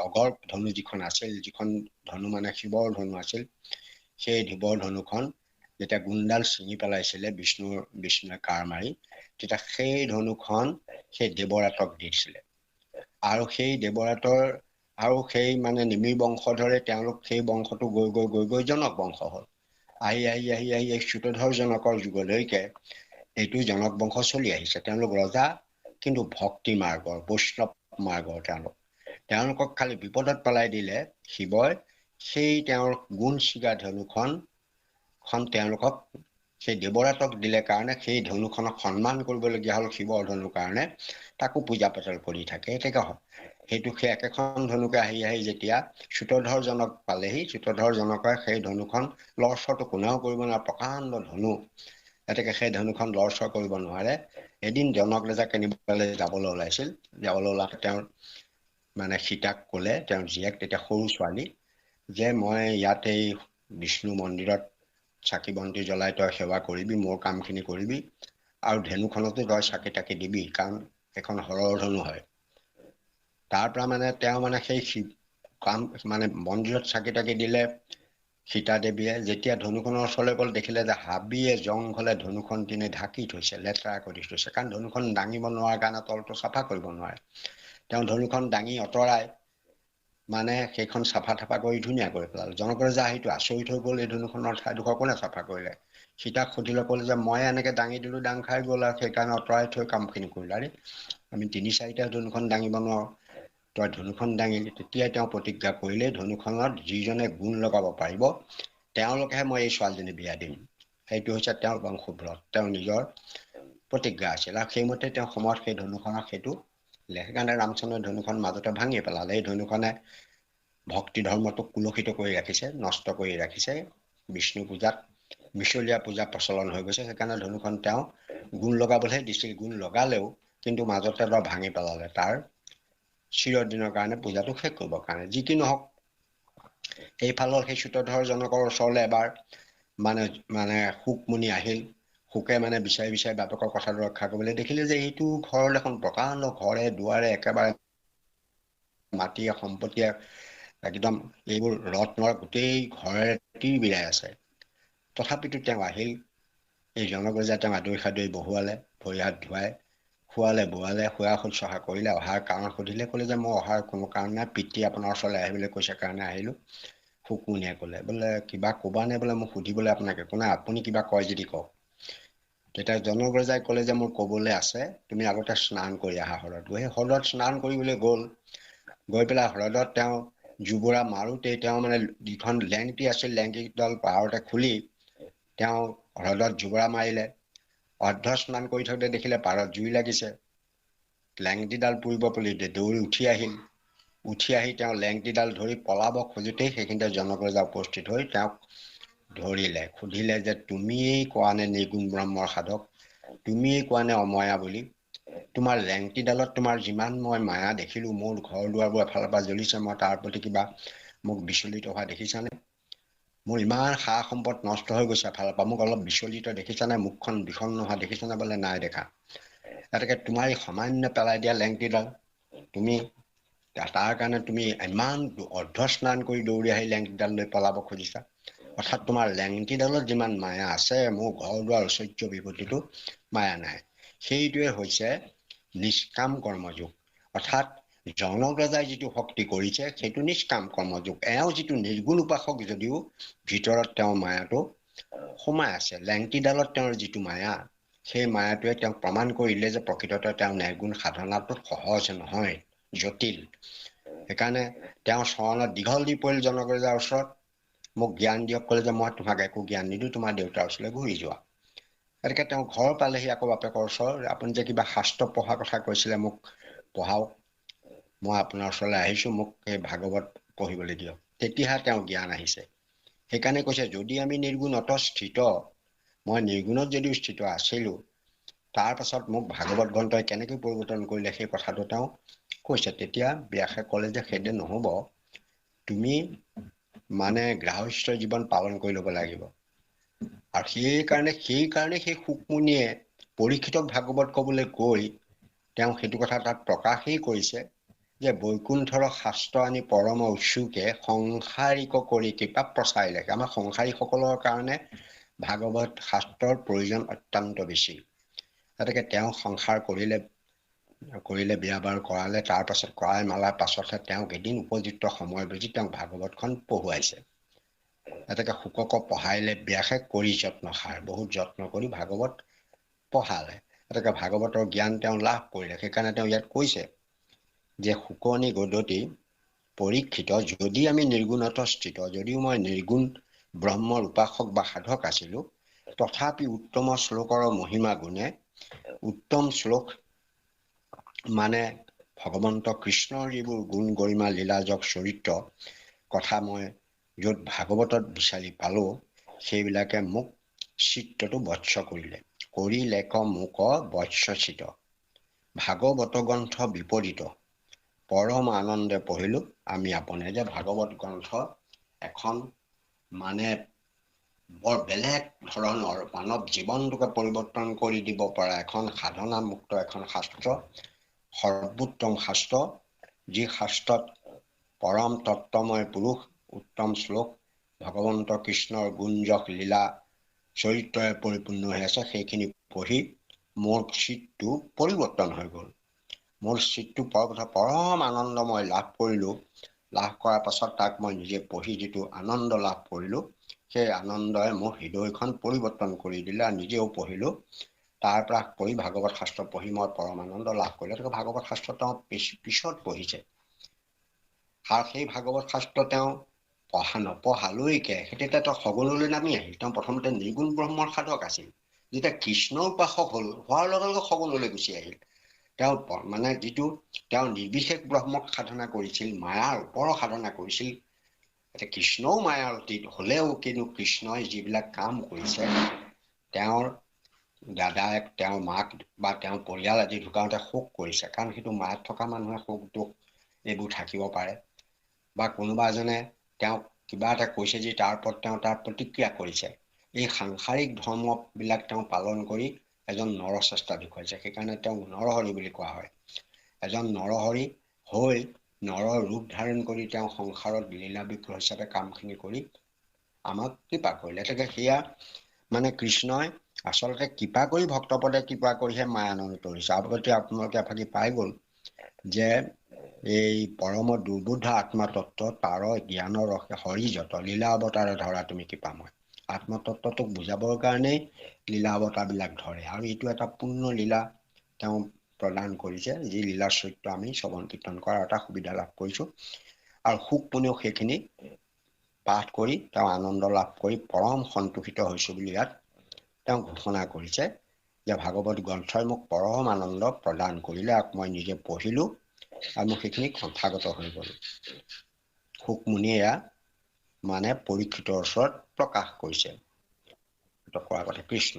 অগৰ ধনু যিখন আছিল, যিখন ধনু মানে শিৱৰ ধনু আছিল, সেই শিৱৰ ধনুখন যেতিয়া গুণডাল ছিঙি পেলাইছিলে বিষ্ণুৱে কাঁড় মাৰি, তেতিয়া সেই ধনুখন সেই দেৱৰাটক দিছিলে। আৰু সেই দেৱৰাটৰ আৰু সেই মানে নিমিৰ বংশধৰে তেওঁলোক সেই বংশটো গৈ জনক বংশ হ'ল। আহি চুতধৰ জনকৰ যুগলৈকে এইটো জনক বংশ চলি আহিছে। তেওঁলোক ৰজা, কিন্তু ভক্তি মাৰ্গৰ, বৈষ্ণৱ মাৰ্গৰ তেওঁলোকক খালি বিপদত পেলাই দিলে শিৱই, সেই তেওঁৰ গুণ শিগা ধনুখন তেওঁলোকক সেই দেৱৰাটক দিলে কাৰণে সেই ধনুখনক সন্মান কৰিবলগীয়া হ'ল শিৱৰ ধনুৰ কাৰণে, তাকো পূজা পাতল কৰি থাকে। সেইটো সেই একেখন ধনুকে আহি যেতিয়া চুতধৰ জনক পালেহি, চুতধৰ জনকে সেই ধনুখন লৰচৰটো কোনেও কৰিব নোৱাৰে, প্ৰকাণ্ড ধনু, গতিকে সেই ধনুখন লৰচৰ কৰিব নোৱাৰে। এদিন জনক ৰজা কেনিবালৈ যাবলৈ ওলাইছিল, যাবলৈ ওলাওঁতে তেওঁৰ মানে সীতাক ক'লে, তেওঁৰ জীয়েক তেতিয়া সৰু ছোৱালী, যে মই ইয়াত এই বিষ্ণু মন্দিৰত চাকি বন্তি জ্বলাই তই সেৱা কৰিবি, মোৰ কামখিনি কৰিবি, আৰু ধেনুখনতো তই চাকি তাকি দিবি, কাৰণ সেইখন হৰৰ ধনু হয়। তাৰ পৰা মানে তেওঁ মানে সেই কাম মানে মন্দিৰত চাকি তাকি দিলে, সীতা দেৱীয়ে যেতিয়া ধনুখনৰ ওচৰলৈ গ'ল, দেখিলে যে হাবিয়ে জংঘলে ধনুখন তিনি ঢাকি থৈছে, লেতেৰা কৰি থৈছে। কাৰণ ধনুখন দাঙিব নোৱাৰাৰ কাৰণে তলটো চাফা কৰিব নোৱাৰে। তেওঁ ধনুখন দাঙি আঁতৰাই মানে সেইখন চাফা টাফা কৰি ধুনীয়া কৰি পেলালে। জনক ৰজা সেইটো আচৰিত হৈ গ'ল, এই ধনুখনৰ ঠাইডোখৰ কোনে চাফা কৰিলে? সীতাক সুধিলে, ক'লে যে মই এনেকে দাঙি দিলোঁ, দাং খাই গ'ল আৰু সেইকাৰণে আঁতৰাই থৈ কামখিনি কৰিলে। আৰে আমি 3-4টা ধনুখন দাঙিব নোৱাৰোঁ, তই ধনুখন দাঙিলি। তেতিয়াই তেওঁ প্ৰতিজ্ঞা কৰিলে, ধনুখনত যিজনে গুণ লগাব পাৰিব তেওঁলোকেহে মই এই ছোৱালীজনী বিয়া দিম। সেইটো হৈছে তেওঁৰ বংশোদ্ভৱ, তেওঁ নিজৰ প্ৰতিজ্ঞা আছিল। আৰু সেইমতে তেওঁ সময়ত সেই ধনুখনক সেইটো সেইকাৰণে ৰামচন্দ্ৰই ধনুখন মাজতে ভাঙি পেলালে। এই ধনুখনে ভক্তি ধৰ্মটোক কুলসিত কৰি ৰাখিছে, নষ্ট কৰি ৰাখিছে। বিষ্ণু পূজাত মিছলীয়া পূজা প্ৰচলন হৈ গৈছে। সেইকাৰণে ধনুখন তেওঁ গুণ লগাবলৈহে দিছিল। গুণ লগালেও কিন্তু মাজতে ভাঙি পেলালে, তাৰ চিৰদিনৰ কাৰণে পূজাটো শেষ কৰিবৰ কাৰণে। যি কি নহওক, এইফালৰ সেই চুতধৰ জনকৰ ওচৰলৈ এবাৰ মানে শুকমুনি আহিল। শুকে মানে বিচাৰি বিচাৰি বাপেকৰ কথাটো ৰক্ষা কৰিবলৈ দেখিলে যে এইটো ঘৰ দেখোন প্ৰকাণ্ড ঘৰে দুৱাৰে একেবাৰে মাটিয়ে সম্পত্তিয়ে একদম এইবোৰ ৰত্নৰ গোটেই ঘৰে তিৰবিৰাই আছে। তথাপিতো তেওঁ আহিল। এই জনক ৰজাই তেওঁ আদৰি সাদৰি বহুৱালে, ভৰি হাত ধুৱাই খোৱালে বোৱালে, শুৱা শুশ্ৰূষা কৰিলে। অহাৰ কাৰণ সুধিলে, ক'লে যে মই অহাৰ কোনো কাৰণ নাই, পিতৃ আপোনাৰ ওচৰলৈ আহিবলৈ কৈছে কাৰণে আহিলোঁ। শুকমুনিয়ে ক'লে, বোলে কিবা ক'বা নে? বোলে মোক সুধিবলৈ আপোনাক একো নাই, আপুনি কিবা কয় যদি কওক। তেতিয়া জনক ৰজাই ক'লে যে মোৰ ক'বলৈ আছে, তুমি আগতে স্নান কৰি আহা হ্ৰদত গৈ। সেই হ্ৰদত স্নান কৰিবলৈ গ'ল। গৈ পেলাই হ্ৰদত তেওঁ জুবুৰা মাৰোতেই তেওঁ মানে যিখন লেংটি আছিল, লেংটিডাল পাহাৰতে খুলি তেওঁ হ্ৰদত জুবুৰা মাৰিলে। অৰ্ধ স্নান কৰি থাকোঁতে দেখিলে পাৰত জুই লাগিছে। লেংটিডাল পুৰিব বুলি দৌৰি উঠি আহিল। উঠি আহি তেওঁ লেংটিডাল ধৰি পলাব খোজোতেই সেইখিনিতে জনক ৰজা উপস্থিত হৈ তেওঁক ধৰিলে। সুধিলে যে তুমিয়েই কোৱা নে নিৰ্গুণ ব্ৰহ্মৰ সাধক? তুমিয়েই কোৱা নে অময়া বুলি? তোমাৰ লেংটিডালত তোমাৰ যিমান মই মায়া দেখিলোঁ, মোৰ ঘৰ দুৱাৰবোৰ এফালৰ পৰা জ্বলিছে, মই তাৰ প্ৰতি কিবা মোক বিচলিত হোৱা দেখিছানে? মোৰ ইমান সা সম্পদ নষ্ট হৈ গৈছে এফালৰ পৰা, মোক অলপ বিচলিত দেখিছানে? মুখখন বিষণ্ণ হোৱা দেখিছানে? বোলে নাই দেখা। গতিকে তোমাৰ এই সামান্য পেলাই দিয়া লেংটিডাল, তুমি তাৰ কাৰণে তুমি ইমান অৰ্ধ স্নান কৰি দৌৰি আহি লেংটিডাল লৈ পলাব খুজিছা। অৰ্থাৎ তোমাৰ লেংটিডালত যিমান মায়া আছে, মোৰ ঘৰ দুৱাৰ ঐশ্বৰ্য বিভূতিটো মায়া নাই। সেইটোৱে হৈছে নিষ্কাম কৰ্মযোগ। অৰ্থাৎ জনক ৰজাই যিটো শক্তি কৰিছে সেইটো নিষ্কাম কৰ্মযোগ। এওঁ যিটো নিৰ্গুণ উপাসক যদিও ভিতৰত তেওঁৰ মায়াটো সোমাই আছে। লেংটিডালত তেওঁৰ যিটো মায়া, সেই মায়াটোৱে তেওঁক প্ৰমাণ কৰিলে যে প্ৰকৃততে তেওঁ নিৰ্গুণ সাধনাটো সহজ নহয়, জটিল। সেইকাৰণে তেওঁৰ চৰণত দীঘল দি পৰিল জনক ৰজাৰ ওচৰত। মোক জ্ঞান দিয়ক। ক'লে যে মই তোমাক একো জ্ঞান নিদিওঁ, তোমাৰ দেউতাৰ ওচৰলৈ ঘূৰি যোৱা। গতিকে তেওঁ ঘৰ পালেহি আকৌ বাপেকৰ ওচৰ। আপুনি যে কিবা শাস্ত্ৰ পঢ়াৰ কথা কৈছিলে, মোক পঢ়াওক, মই আপোনাৰ ওচৰলৈ আহিছোঁ, মোক সেই ভাগৱত পঢ়িবলৈ দিয়ক। তেতিয়াহে তেওঁ জ্ঞান আহিছে। সেইকাৰণে কৈছে, যদি আমি নিৰ্গুণত স্থিত, মই নিৰ্গুণত যদিও স্থিত আছিলোঁ, তাৰ পাছত মোক ভাগৱত গ্ৰন্থই কেনেকৈ পৰিৱৰ্তন কৰিলে সেই কথাটো তেওঁ কৈছে। তেতিয়া ব্যাসে ক'লে যে সেইদে নহ'ব, তুমি মানে গৃহস্থ জীৱন পালন কৰি ল'ব লাগিব। আৰু সেইকাৰণে সেই শুকমুনিয়ে পৰীক্ষিতক ভাগৱত ক'বলৈ কৈ তেওঁ সেইটো কথা তাত প্ৰকাশেই কৰিছে যে বৈকুণ্ঠৰ শাস্ত্ৰ আনি পৰম উৎসুকে সংসাৰিক কৰি কৃপা প্ৰচাৰিলে। আমাৰ সংসাৰীসকলৰ কাৰণে ভাগৱত শাস্ত্ৰৰ প্ৰয়োজন অত্যন্ত বেছি। গতিকে তেওঁ সংসাৰ কৰিলে বিয়া বাৰু কৰালে, তাৰ পাছত কৰাই মেলাৰ পাছতহে তেওঁক এদিন উপযুক্ত সময় বুজি তেওঁক ভাগৱতখন পঢ়ুৱাইছে। গতিকে শুকক পঢ়াইলে ব্যাসে কৰি যত্নসাৰ, বহুত যত্ন কৰি ভাগৱত পঢ়ালে। গতিকে ভাগৱতৰ জ্ঞান তেওঁ লাভ কৰিলে। সেইকাৰণে তেওঁ ইয়াত কৈছে যে শুকনি গদতি পৰীক্ষিত, যদি আমি নিৰ্গুণত স্থিত, যদিও মই নিৰ্গুণ ব্ৰহ্মৰ উপাসক বা সাধক আছিলোঁ, তথাপি উত্তম শ্লোকৰ মহিমা গুণে, উত্তম শ্লোক মানে ভগৱন্ত কৃষ্ণৰ যিবোৰ গুণ গৰিমা লীলাজক চৰিত্ৰ কথা মই য'ত ভাগৱতত বিচাৰি পালোঁ, সেইবিলাকে মোক চিত্ৰটো বৎস কৰিলে মোক বৎসচিত। ভাগৱত গ্ৰন্থ বিপৰীত পৰম আনন্দে পঢ়িলোঁ আমি আপোনে। যে ভাগৱত গ্ৰন্থ এখন মানে বৰ বেলেগ ধৰণৰ মানৱ জীৱনটোকে পৰিৱৰ্তন কৰি দিব পৰা এখন সাধনামুক্ত এখন শাস্ত্ৰ, সৰ্বোত্তম শাস্ত্ৰ, যি শাস্ত্ৰত পৰম তত্ত্বময় পুৰুষ, উত্তম শ্লোক, ভগৱন্ত কৃষ্ণৰ গুঞ্জক লীলা চৰিত্ৰৰে পৰিপূৰ্ণ হৈ আছে, সেইখিনি পঢ়ি মোৰ চিত্তটো পৰিৱৰ্তন হৈ গ'ল। মোৰ চিত্তটো পৰম আনন্দময় লাভ কৰিলোঁ। লাভ কৰাৰ পাছত তাক মই নিজে পঢ়ি যিটো আনন্দ লাভ কৰিলোঁ, সেই আনন্দই মোৰ হৃদয়খন পৰিৱৰ্তন কৰি দিলে আৰু নিজেও পঢ়িলোঁ। তাৰ পৰা পঢ়ি ভাগৱত শাস্ত্ৰ পঢ়ি মই পৰম আনন্দ লাভ কৰিলোঁ। গতিকে ভাগৱত শাস্ত্ৰ তেওঁ পিছত পঢ়িছে, আৰু সেই ভাগৱত শাস্ত্ৰ তেওঁ নপঢ়ালৈকে তেতিয়া তেওঁ সগুণলৈ নামি আহিল। তেওঁ প্ৰথমতে নিৰ্গুণ ব্ৰহ্মৰ সাধক আছিল, যেতিয়া কৃষ্ণৰ উপাসক হোৱাৰ লগে লগে সগুণলৈ গুচি আহিল। তেওঁ মানে যিটো তেওঁ নিৰ্বিশেষ ব্ৰহ্মক সাধনা কৰিছিল, মায়াৰ ওপৰৰ সাধনা কৰিছিল। এতিয়া কৃষ্ণও মায়াৰ অতীত হলেও কিন্তু কৃষ্ণই যিবিলাক কাম কৰিছে, তেওঁৰ দাদায়েক, তেওঁৰ মাক বা তেওঁৰ পৰিয়াল আদি ঢুকাওঁতে শোক কৰিছে, কাৰণ সেইটো মায়াত থকা মানুহে শোক দুখ এইবোৰ থাকিব পাৰে। বা কোনোবা এজনে তেওঁক কিবা এটা কৈছে যে তাৰ ওপৰত তেওঁ তাৰ প্ৰতিক্ৰিয়া কৰিছে। এই সাংসাৰিক ধৰ্মবিলাক তেওঁ পালন কৰি এজন নৰশ্ৰেষ্ঠ দেখুৱাইছে, সেইকাৰণে তেওঁক নৰহৰি বুলি কোৱা হয়। এজন নৰহৰি হৈ নৰৰ ৰূপ ধাৰণ কৰি তেওঁ সংসাৰত লীলা বিগ্ৰহ হিচাপে কামখিনি কৰি আমাক কৃপা কৰিলে। গতিকে সেয়া মানে কৃষ্ণই আচলতে কৃপা কৰি ভক্তপদে কৃপা কৰিহে মায়ানন্ত হৈছে। আগতে আপোনালোকে এফাকি পাই গ'ল যে এই পৰম দুৰ্বোধ আত্মতত্ত্ব তাৰ জ্ঞানৰ ৰসে হৰি যত লীলা অৱতাৰে ধৰা তুমি কৃপাময়। আত্মতত্ত্বটোক বুজাবৰ কাৰণেই লীলা অৱতাৰবিলাক ধৰে, আৰু এইটো এটা পূৰ্ণ লীলা তেওঁ প্ৰদান কৰিছে, যি লীলা চৰিত্ৰ আমি শ্ৰৱণ কীৰ্তন কৰাৰ এটা সুবিধা লাভ কৰিছোঁ। আৰু শুকমুনিও সেইখিনি পাঠ কৰি তেওঁ আনন্দ লাভ কৰি পৰম সন্তোষিত হৈছোঁ বুলি ইয়াত তেওঁ ঘোষণা কৰিছে যে ভাগৱত গ্ৰন্থই মোক পৰম আনন্দ প্ৰদান কৰিলে, আৰু মই নিজে পঢ়িলোঁ আৰু মোৰ সেইখিনি কণ্ঠাগত হৈ গ'ল। শুকমুনিয়ে এয়া মানে পৰীক্ষিতৰ ওচৰত প্ৰকাশ কৰিছে। কোৱাৰ কথা কৃষ্ণ।